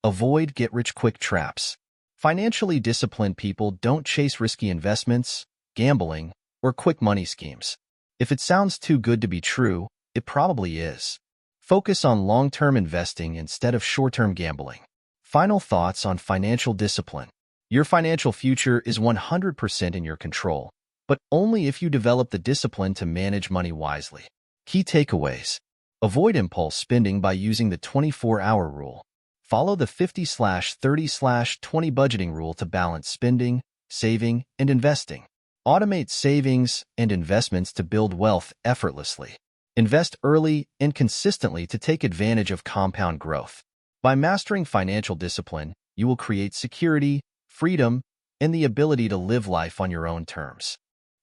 Avoid get-rich-quick traps. Financially disciplined people don't chase risky investments, gambling, or quick money schemes. If it sounds too good to be true, it probably is. Focus on long-term investing instead of short-term gambling. Final thoughts on financial discipline. Your financial future is 100% in your control, but only if you develop the discipline to manage money wisely. Key takeaways. Avoid impulse spending by using the 24-hour rule. Follow the 50/30/20 budgeting rule to balance spending, saving, and investing. Automate savings and investments to build wealth effortlessly. Invest early and consistently to take advantage of compound growth. By mastering financial discipline, you will create security, freedom, and the ability to live life on your own terms.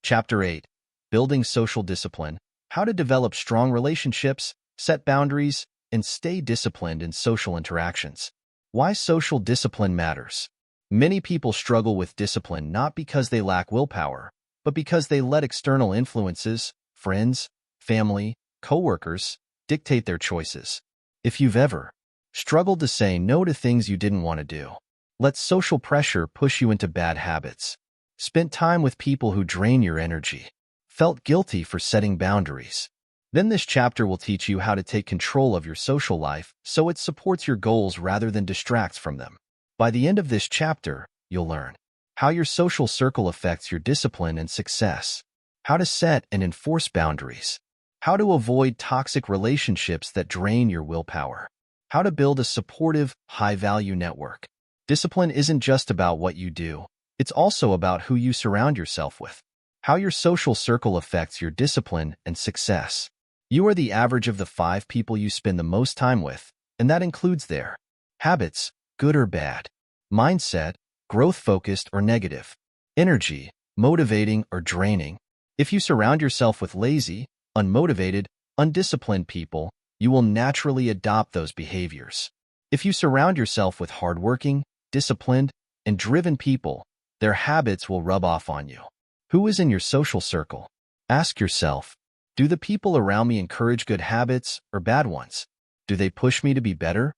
Chapter 8. Building Social Discipline. How to develop strong relationships, set boundaries, and stay disciplined in social interactions. Why social discipline matters. Many people struggle with discipline not because they lack willpower, but because they let external influences, friends, family, coworkers, dictate their choices. If you've ever struggled to say no to things you didn't want to do, let social pressure push you into bad habits, spent time with people who drain your energy, felt guilty for setting boundaries, then this chapter will teach you how to take control of your social life so it supports your goals rather than distracts from them. By the end of this chapter, you'll learn how your social circle affects your discipline and success, how to set and enforce boundaries, how to avoid toxic relationships that drain your willpower, how to build a supportive, high-value network. Discipline isn't just about what you do, it's also about who you surround yourself with, how your social circle affects your discipline and success. You are the average of the 5 people you spend the most time with, and that includes their habits, good or bad, mindset, growth-focused or negative, energy, motivating or draining. If you surround yourself with lazy, unmotivated, undisciplined people, you will naturally adopt those behaviors. If you surround yourself with hardworking, disciplined, and driven people, their habits will rub off on you. Who is in your social circle? Ask yourself, do the people around me encourage good habits or bad ones? Do they push me to be better,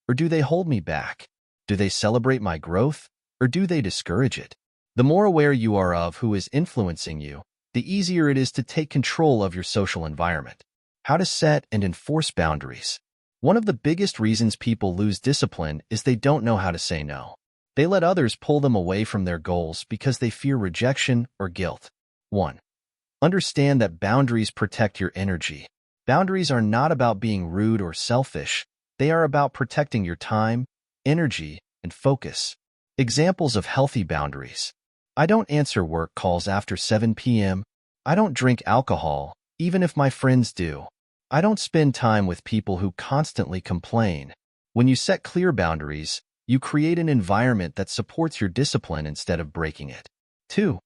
or do they hold me back? Do they celebrate my growth, or do they discourage it? The more aware you are of who is influencing you, the easier it is to take control of your social environment. How to set and enforce boundaries. One of the biggest reasons people lose discipline is they don't know how to say no. They let others pull them away from their goals because they fear rejection or guilt. 1. Understand that boundaries protect your energy. Boundaries are not about being rude or selfish. They are about protecting your time, energy, and focus. Examples of healthy boundaries. I don't answer work calls after 7 p.m. I don't drink alcohol, even if my friends do. I don't spend time with people who constantly complain. When you set clear boundaries, you create an environment that supports your discipline instead of breaking it. 2.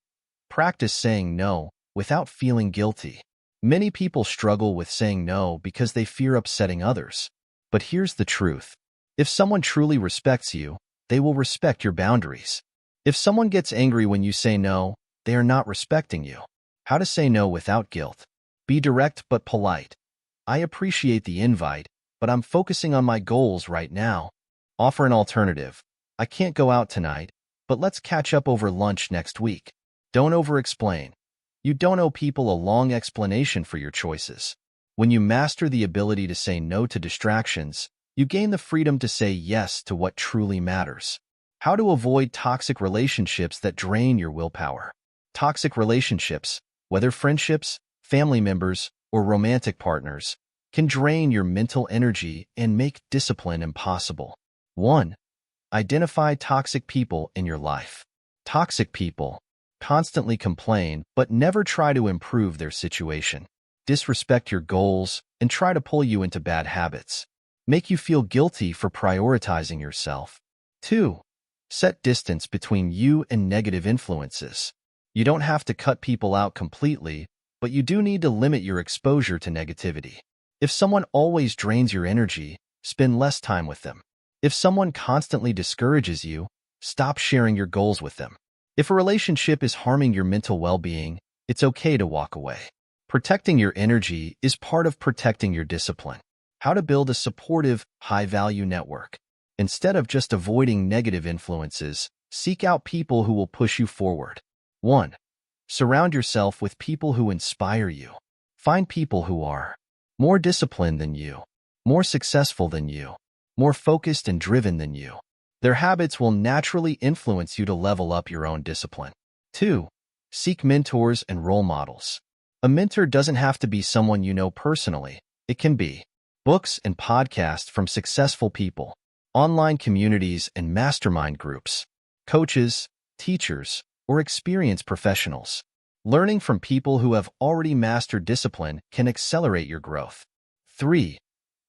Practice saying no without feeling guilty. Many people struggle with saying no because they fear upsetting others. But here's the truth. If someone truly respects you, they will respect your boundaries. If someone gets angry when you say no, they are not respecting you. How to say no without guilt. Be direct but polite. I appreciate the invite, but I'm focusing on my goals right now. Offer an alternative. I can't go out tonight, but let's catch up over lunch next week. Don't over-explain. You don't owe people a long explanation for your choices. When you master the ability to say no to distractions, you gain the freedom to say yes to what truly matters. How to avoid toxic relationships that drain your willpower. Toxic relationships, whether friendships, family members, or romantic partners, can drain your mental energy and make discipline impossible. 1. Identify toxic people in your life. Toxic people constantly complain but never try to improve their situation, disrespect your goals, and try to pull you into bad habits, make you feel guilty for prioritizing yourself. 2. Set distance between you and negative influences. You don't have to cut people out completely, but you do need to limit your exposure to negativity. If someone always drains your energy, spend less time with them. If someone constantly discourages you, stop sharing your goals with them. If a relationship is harming your mental well-being, it's okay to walk away. Protecting your energy is part of protecting your discipline. How to build a supportive, high-value network. Instead of just avoiding negative influences, seek out people who will push you forward. 1. Surround yourself with people who inspire you. Find people who are more disciplined than you, more successful than you, more focused and driven than you. Their habits will naturally influence you to level up your own discipline. 2. Seek mentors and role models. A mentor doesn't have to be someone you know personally. It can be books and podcasts from successful people, online communities and mastermind groups, coaches, teachers, or experienced professionals. Learning from people who have already mastered discipline can accelerate your growth. 3.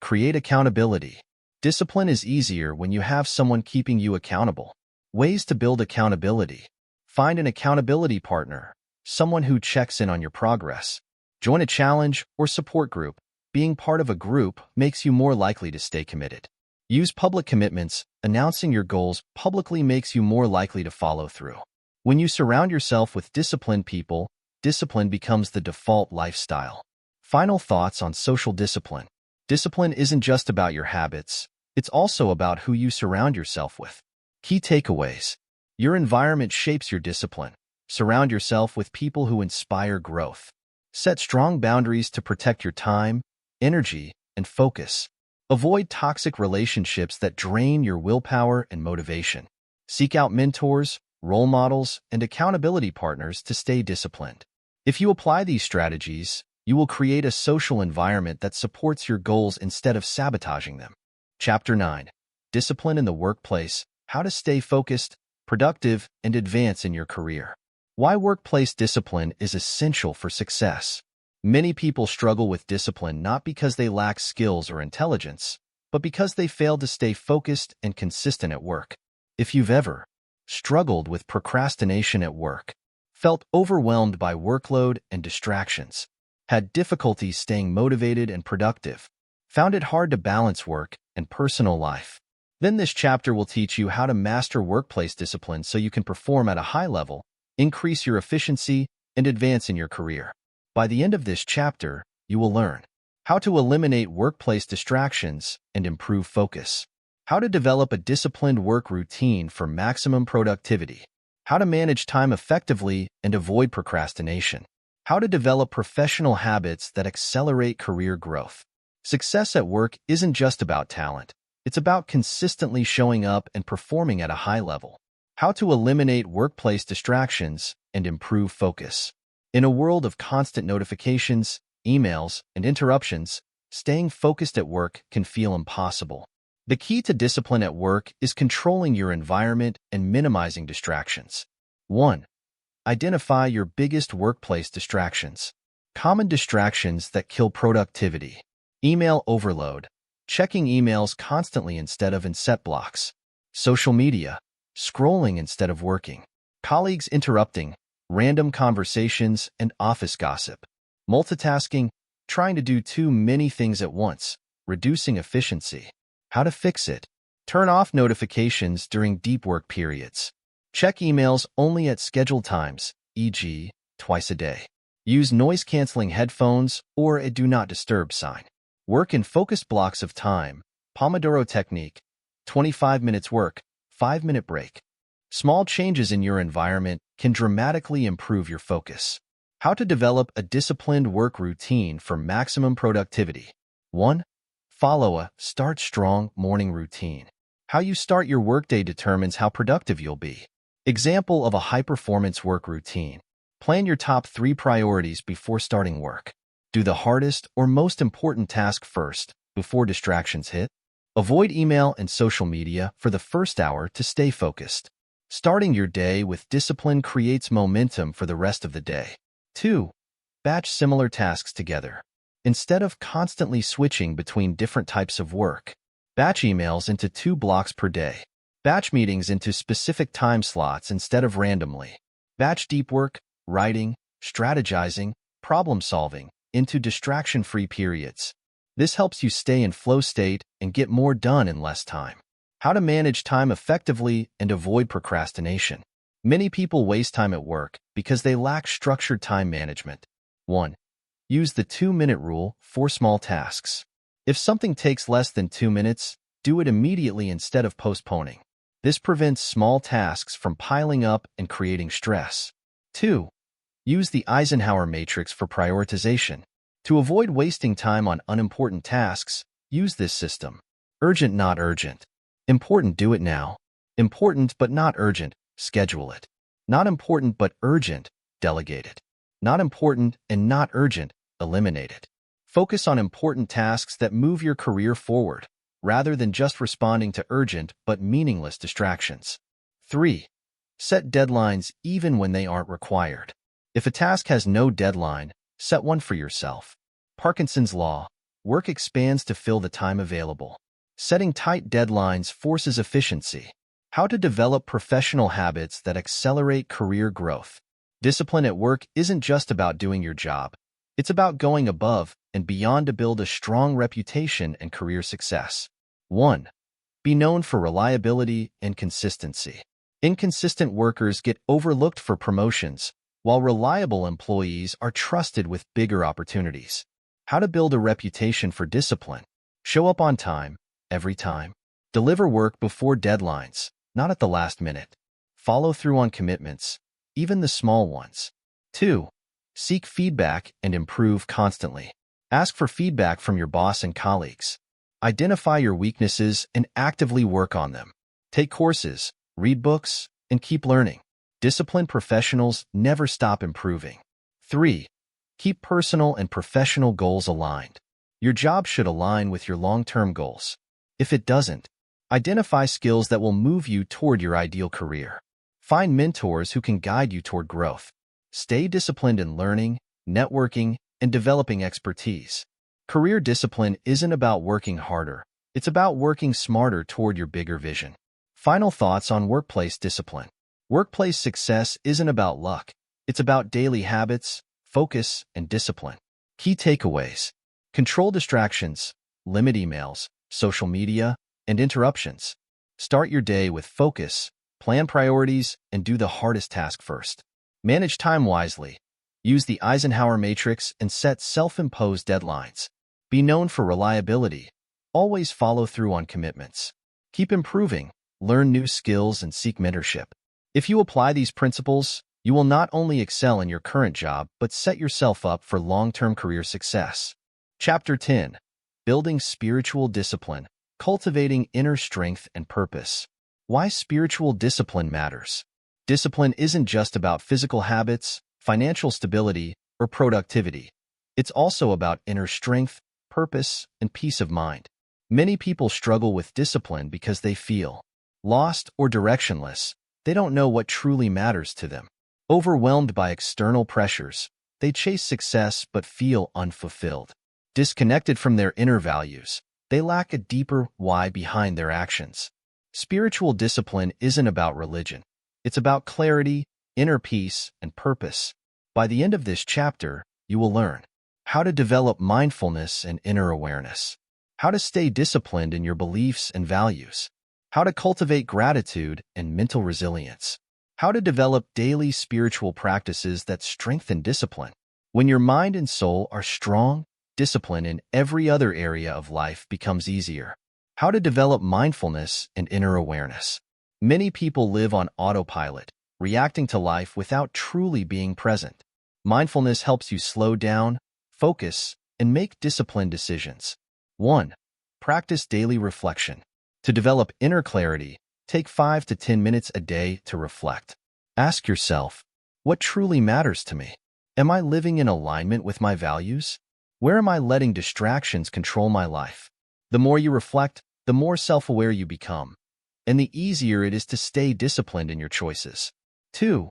Create accountability. Discipline is easier when you have someone keeping you accountable. Ways to build accountability. Find an accountability partner, someone who checks in on your progress. Join a challenge or support group. Being part of a group makes you more likely to stay committed. Use public commitments. Announcing your goals publicly makes you more likely to follow through. When you surround yourself with disciplined people, discipline becomes the default lifestyle. Final thoughts on social discipline. Discipline isn't just about your habits. It's also about who you surround yourself with. Key takeaways. Your environment shapes your discipline. Surround yourself with people who inspire growth. Set strong boundaries to protect your time, energy, and focus. Avoid toxic relationships that drain your willpower and motivation. Seek out mentors, role models, and accountability partners to stay disciplined. If you apply these strategies, you will create a social environment that supports your goals instead of sabotaging them. Chapter 9. Discipline in the Workplace. How to stay focused, productive, and advance in your career. Why workplace discipline is essential for success. Many people struggle with discipline not because they lack skills or intelligence, but because they fail to stay focused and consistent at work. If you've ever struggled with procrastination at work, felt overwhelmed by workload and distractions, had difficulty staying motivated and productive, found it hard to balance work and personal life, then this chapter will teach you how to master workplace discipline so you can perform at a high level, increase your efficiency, and advance in your career. By the end of this chapter, you will learn how to eliminate workplace distractions and improve focus, how to develop a disciplined work routine for maximum productivity, how to manage time effectively and avoid procrastination, how to develop professional habits that accelerate career growth. Success at work isn't just about talent. It's about consistently showing up and performing at a high level. How to eliminate workplace distractions and improve focus. In a world of constant notifications, emails, and interruptions, staying focused at work can feel impossible. The key to discipline at work is controlling your environment and minimizing distractions. 1. Identify your biggest workplace distractions. Common distractions that kill productivity. Email overload. Checking emails constantly instead of in set blocks. Social media. Scrolling instead of working. Colleagues interrupting. Random conversations and office gossip. Multitasking. Trying to do too many things at once. Reducing efficiency. How to fix it. Turn off notifications during deep work periods. Check emails only at scheduled times, e.g., twice a day. Use noise-canceling headphones or a do not disturb sign. Work in focused blocks of time. Pomodoro technique. 25 minutes work, 5-minute break. Small changes in your environment can dramatically improve your focus. How to develop a disciplined work routine for maximum productivity. 1. Follow a start strong morning routine. How you start your workday determines how productive you'll be. Example of a high-performance work routine. Plan your top 3 priorities before starting work. Do the hardest or most important task first, before distractions hit. Avoid email and social media for the first hour to stay focused. Starting your day with discipline creates momentum for the rest of the day. 2. Batch similar tasks together. Instead of constantly switching between different types of work, batch emails into 2 blocks per day. Batch meetings into specific time slots instead of randomly. Batch deep work, writing, strategizing, problem-solving into distraction-free periods. This helps you stay in flow state and get more done in less time. How to manage time effectively and avoid procrastination. Many people waste time at work because they lack structured time management. 1. Use the 2-minute rule for small tasks. If something takes less than 2 minutes, do it immediately instead of postponing. This prevents small tasks from piling up and creating stress. 2. Use the Eisenhower matrix for prioritization. To avoid wasting time on unimportant tasks, use this system. Urgent, not urgent. Important, do it now. Important but not urgent, schedule it. Not important but urgent, delegate it. Not important and not urgent, eliminate it. Focus on important tasks that move your career forward, rather than just responding to urgent but meaningless distractions. 3. Set deadlines even when they aren't required. If a task has no deadline, set one for yourself. Parkinson's law. Work expands to fill the time available. Setting tight deadlines forces efficiency. How to develop professional habits that accelerate career growth. Discipline at work isn't just about doing your job. It's about going above and beyond to build a strong reputation and career success. 1. Be known for reliability and consistency. Inconsistent workers get overlooked for promotions, while reliable employees are trusted with bigger opportunities. How to build a reputation for discipline. Show up on time, every time. Deliver work before deadlines, not at the last minute. Follow through on commitments, even the small ones. 2. Seek feedback and improve constantly. Ask for feedback from your boss and colleagues. Identify your weaknesses and actively work on them. Take courses, read books, and keep learning. Disciplined professionals never stop improving. 3. Keep personal and professional goals aligned. Your job should align with your long-term goals. If it doesn't, identify skills that will move you toward your ideal career. Find mentors who can guide you toward growth. Stay disciplined in learning, networking, and developing expertise. Career discipline isn't about working harder. It's about working smarter toward your bigger vision. Final thoughts on workplace discipline. Workplace success isn't about luck. It's about daily habits, focus, and discipline. Key takeaways. Control distractions, limit emails, social media, and interruptions. Start your day with focus, plan priorities, and do the hardest task first. Manage time wisely. Use the Eisenhower matrix and set self-imposed deadlines. Be known for reliability. Always follow through on commitments. Keep improving, learn new skills, and seek mentorship. If you apply these principles, you will not only excel in your current job, but set yourself up for long-term career success. Chapter 10. Building Spiritual Discipline, Cultivating Inner Strength and Purpose. Why spiritual discipline matters. Discipline isn't just about physical habits, financial stability, or productivity. It's also about inner strength, purpose, and peace of mind. Many people struggle with discipline because they feel lost or directionless. They don't know what truly matters to them. Overwhelmed by external pressures, they chase success but feel unfulfilled. Disconnected from their inner values, they lack a deeper why behind their actions. Spiritual discipline isn't about religion. It's about clarity, inner peace, and purpose. By the end of this chapter, you will learn how to develop mindfulness and inner awareness, how to stay disciplined in your beliefs and values, how to cultivate gratitude and mental resilience, how to develop daily spiritual practices that strengthen discipline. When your mind and soul are strong, discipline in every other area of life becomes easier. How to develop mindfulness and inner awareness. Many people live on autopilot, reacting to life without truly being present. Mindfulness helps you slow down, focus, and make disciplined decisions. 1. Practice daily reflection. To develop inner clarity, take 5 to 10 minutes a day to reflect. Ask yourself, what truly matters to me? Am I living in alignment with my values? Where am I letting distractions control my life? The more you reflect, the more self-aware you become, and the easier it is to stay disciplined in your choices. 2.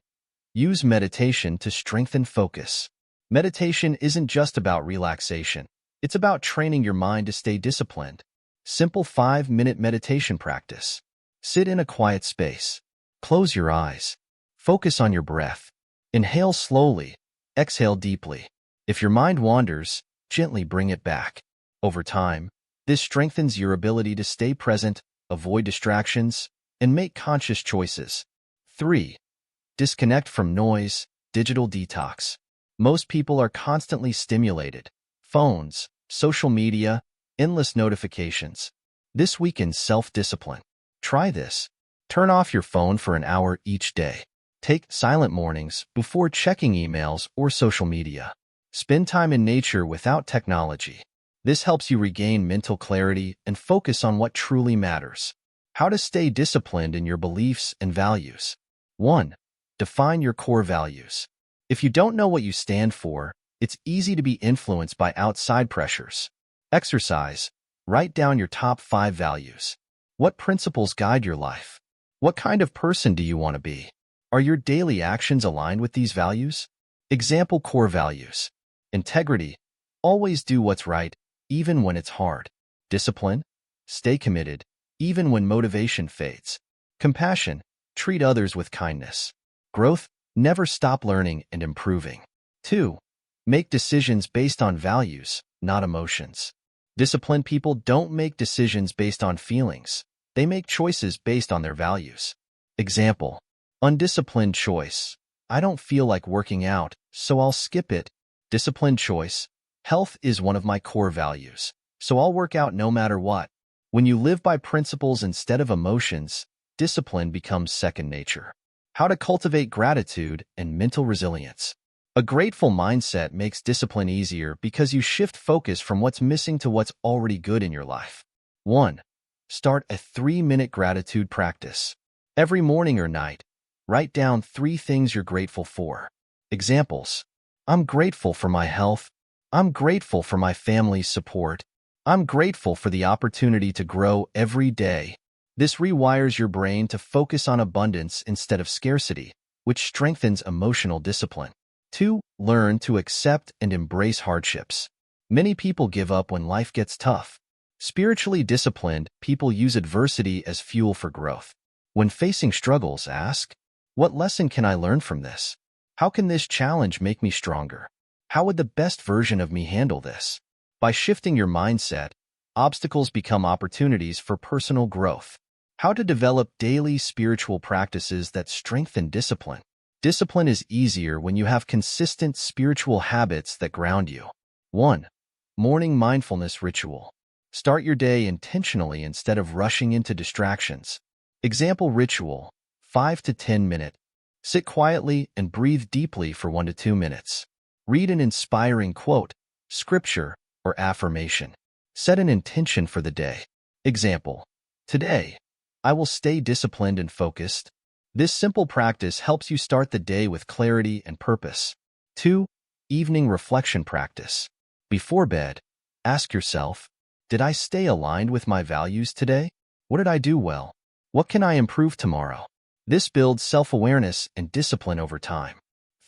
Use meditation to strengthen focus. Meditation isn't just about relaxation. It's about training your mind to stay disciplined. Simple 5-minute meditation practice. Sit in a quiet space. Close your eyes. Focus on your breath. Inhale slowly. Exhale deeply. If your mind wanders, gently bring it back. Over time, this strengthens your ability to stay present, avoid distractions, and make conscious choices. 3. Disconnect from noise, digital detox. Most people are constantly stimulated. Phones, social media, endless notifications. This weakens self-discipline. Try this. Turn off your phone for an hour each day. Take silent mornings before checking emails or social media. Spend time in nature without technology. This helps you regain mental clarity and focus on what truly matters. How to stay disciplined in your beliefs and values. 1. Define your core values. If you don't know what you stand for, it's easy to be influenced by outside pressures. Exercise. Write down your top 5 values. What principles guide your life? What kind of person do you want to be? Are your daily actions aligned with these values? Example core values. Integrity. Always do what's right, even when it's hard. Discipline. Stay committed, even when motivation fades. Compassion. Treat others with kindness. Growth. Never stop learning and improving. 2. Make decisions based on values, not emotions. Disciplined people don't make decisions based on feelings. They make choices based on their values. Example. Undisciplined choice. I don't feel like working out, so I'll skip it. Disciplined choice. Health is one of my core values, so I'll work out no matter what. When you live by principles instead of emotions, discipline becomes second nature. How to cultivate gratitude and mental resilience. A grateful mindset makes discipline easier because you shift focus from what's missing to what's already good in your life. 1. Start a 3-minute gratitude practice. Every morning or night, write down 3 things you're grateful for. Examples. I'm grateful for my health. I'm grateful for my family's support. I'm grateful for the opportunity to grow every day. This rewires your brain to focus on abundance instead of scarcity, which strengthens emotional discipline. 2. Learn to accept and embrace hardships. Many people give up when life gets tough. Spiritually disciplined people use adversity as fuel for growth. When facing struggles, ask, what lesson can I learn from this? How can this challenge make me stronger? How would the best version of me handle this? By shifting your mindset, obstacles become opportunities for personal growth. How to develop daily spiritual practices that strengthen discipline. Discipline is easier when you have consistent spiritual habits that ground you. 1. Morning mindfulness ritual. Start your day intentionally instead of rushing into distractions. Example ritual, 5 to 10 minutes. Sit quietly and breathe deeply for 1 to 2 minutes. Read an inspiring quote, scripture, or affirmation. Set an intention for the day. Example, today, I will stay disciplined and focused. This simple practice helps you start the day with clarity and purpose. 2. Evening reflection practice. Before bed, ask yourself, did I stay aligned with my values today? What did I do well? What can I improve tomorrow? This builds self-awareness and discipline over time.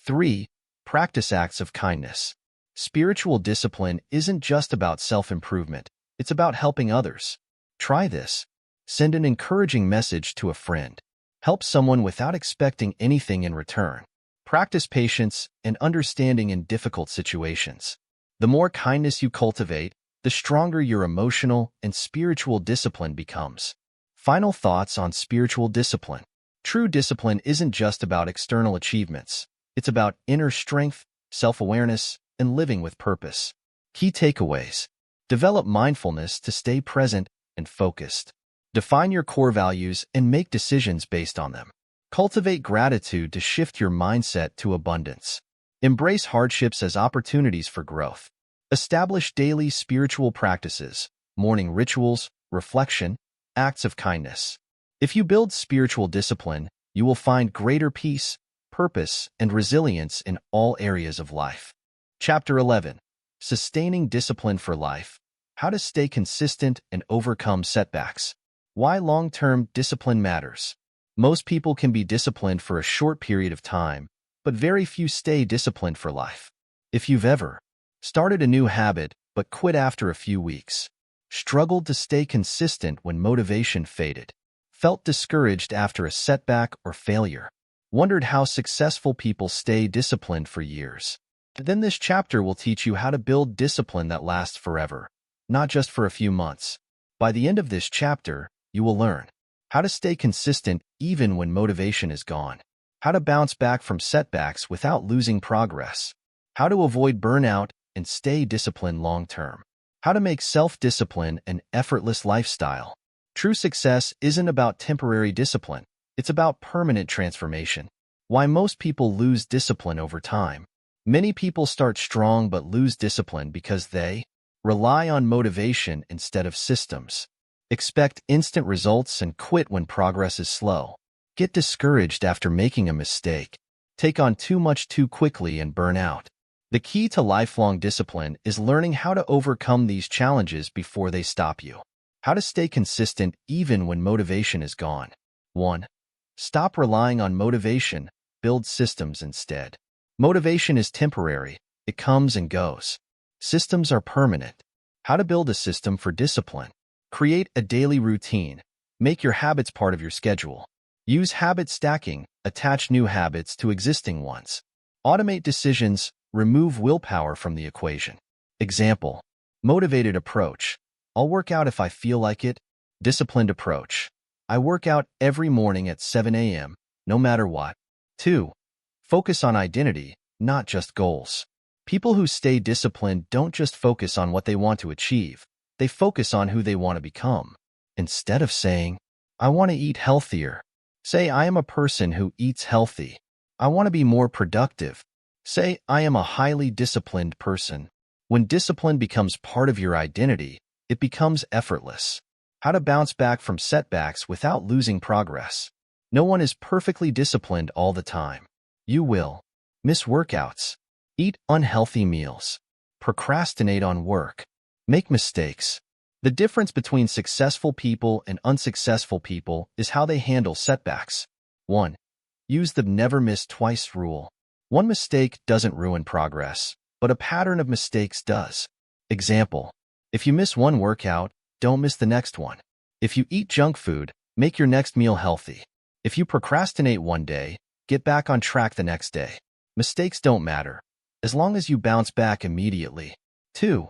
3. Practice acts of kindness. Spiritual discipline isn't just about self-improvement. It's about helping others. Try this. Send an encouraging message to a friend. Help someone without expecting anything in return. Practice patience and understanding in difficult situations. The more kindness you cultivate, the stronger your emotional and spiritual discipline becomes. Final thoughts on spiritual discipline. True discipline isn't just about external achievements. It's about inner strength, self-awareness, and living with purpose. Key takeaways. Develop mindfulness to stay present and focused. Define your core values and make decisions based on them. Cultivate gratitude to shift your mindset to abundance. Embrace hardships as opportunities for growth. Establish daily spiritual practices, morning rituals, reflection, acts of kindness. If you build spiritual discipline, you will find greater peace, purpose, and resilience in all areas of life. Chapter 11. Sustaining Discipline for Life. How to Stay Consistent and Overcome Setbacks. Why long-term discipline matters. Most people can be disciplined for a short period of time, but very few stay disciplined for life. If you've ever started a new habit but quit after a few weeks, struggled to stay consistent when motivation faded, felt discouraged after a setback or failure, wondered how successful people stay disciplined for years, then this chapter will teach you how to build discipline that lasts forever, not just for a few months. By the end of this chapter, you will learn how to stay consistent even when motivation is gone, how to bounce back from setbacks without losing progress, how to avoid burnout and stay disciplined long-term, how to make self-discipline an effortless lifestyle. True success isn't about temporary discipline, it's about permanent transformation. Why most people lose discipline over time. Many people start strong but lose discipline because they rely on motivation instead of systems, expect instant results and quit when progress is slow, get discouraged after making a mistake, take on too much too quickly and burn out. The key to lifelong discipline is learning how to overcome these challenges before they stop you. How to stay consistent even when motivation is gone. 1. Stop relying on motivation, build systems instead. Motivation is temporary, it comes and goes. Systems are permanent. How to build a system for discipline. Create a daily routine. Make your habits part of your schedule. Use habit stacking, attach new habits to existing ones. Automate decisions, remove willpower from the equation. Example. Motivated approach. I'll work out if I feel like it. Disciplined approach. I work out every morning at 7 a.m., no matter what. 2. Focus on identity, not just goals. People who stay disciplined don't just focus on what they want to achieve, they focus on who they want to become. Instead of saying, I want to eat healthier, say, I am a person who eats healthy. I want to be more productive. Say, I am a highly disciplined person. When discipline becomes part of your identity, it becomes effortless. How to bounce back from setbacks without losing progress. No one is perfectly disciplined all the time. You will miss workouts, eat unhealthy meals, procrastinate on work, make mistakes. The difference between successful people and unsuccessful people is how they handle setbacks. 1. Use the never miss twice rule. One mistake doesn't ruin progress, but a pattern of mistakes does. Example. If you miss one workout, don't miss the next one. If you eat junk food, make your next meal healthy. If you procrastinate one day, get back on track the next day. Mistakes don't matter, as long as you bounce back immediately. 2.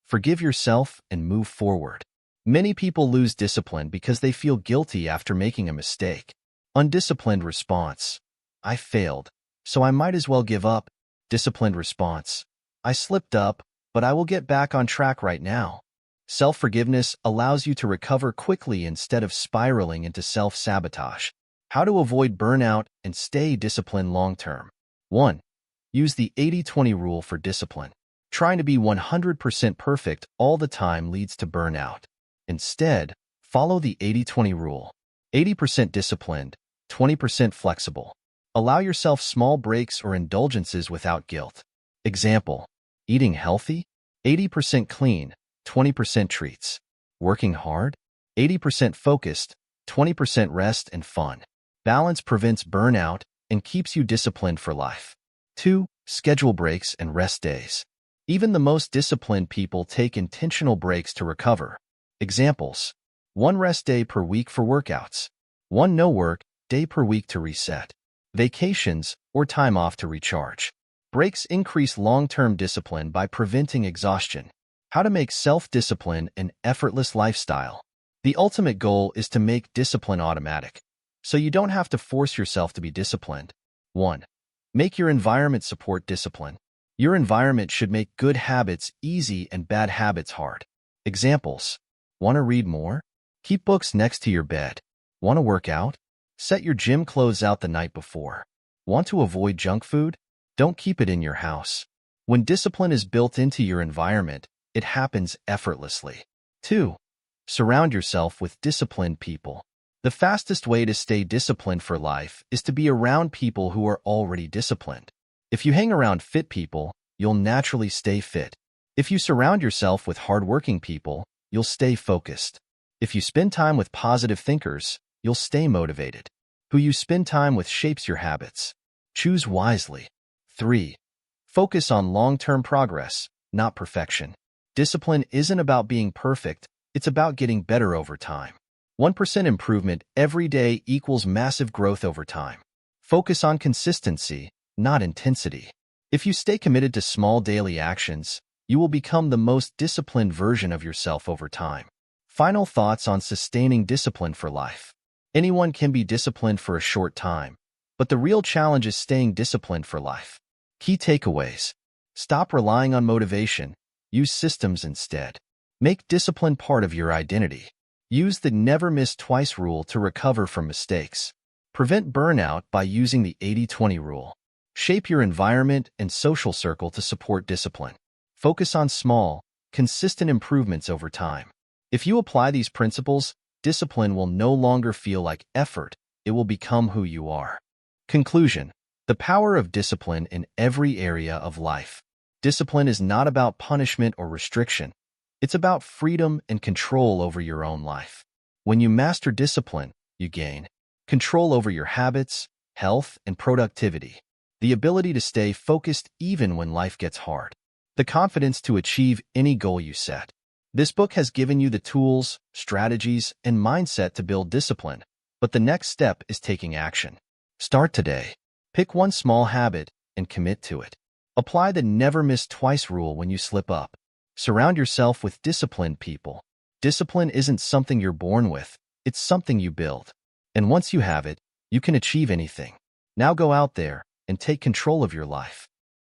Forgive yourself and move forward. Many people lose discipline because they feel guilty after making a mistake. Undisciplined response. I failed, so I might as well give up. Disciplined response. I slipped up, but I will get back on track right now. Self-forgiveness allows you to recover quickly instead of spiraling into self-sabotage. How to avoid burnout and stay disciplined long-term. 1. Use the 80-20 rule for discipline. Trying to be 100% perfect all the time leads to burnout. Instead, follow the 80-20 rule. 80% disciplined, 20% flexible. Allow yourself small breaks or indulgences without guilt. Example. Eating healthy, 80% clean, 20% treats. Working hard, 80% focused, 20% rest and fun. Balance prevents burnout and keeps you disciplined for life. 2. Schedule breaks and rest days. Even the most disciplined people take intentional breaks to recover. Examples. 1 rest day per week for workouts. 1 no-work day per week to reset. Vacations or time off to recharge. Breaks increase long-term discipline by preventing exhaustion. How to make self-discipline an effortless lifestyle. The ultimate goal is to make discipline automatic, so you don't have to force yourself to be disciplined. 1. Make your environment support discipline. Your environment should make good habits easy and bad habits hard. Examples. Want to read more? Keep books next to your bed. Want to work out? Set your gym clothes out the night before. Want to avoid junk food? Don't keep it in your house. When discipline is built into your environment, it happens effortlessly. 2. Surround yourself with disciplined people. The fastest way to stay disciplined for life is to be around people who are already disciplined. If you hang around fit people, you'll naturally stay fit. If you surround yourself with hardworking people, you'll stay focused. If you spend time with positive thinkers, you'll stay motivated. Who you spend time with shapes your habits. Choose wisely. 3. Focus on long-term progress, not perfection. Discipline isn't about being perfect, it's about getting better over time. 1% improvement every day equals massive growth over time. Focus on consistency, not intensity. If you stay committed to small daily actions, you will become the most disciplined version of yourself over time. Final thoughts on sustaining discipline for life. Anyone can be disciplined for a short time, but the real challenge is staying disciplined for life. Key takeaways. Stop relying on motivation. Use systems instead. Make discipline part of your identity. Use the never miss twice rule to recover from mistakes. Prevent burnout by using the 80-20 rule. Shape your environment and social circle to support discipline. Focus on small, consistent improvements over time. If you apply these principles, discipline will no longer feel like effort, it will become who you are. Conclusion. The power of discipline in every area of life. Discipline is not about punishment or restriction. It's about freedom and control over your own life. When you master discipline, you gain control over your habits, health, and productivity. The ability to stay focused even when life gets hard. The confidence to achieve any goal you set. This book has given you the tools, strategies, and mindset to build discipline, but the next step is taking action. Start today. Pick one small habit and commit to it. Apply the never miss twice rule when you slip up. Surround yourself with disciplined people. Discipline isn't something you're born with, it's something you build. And once you have it, you can achieve anything. Now go out there and take control of your life.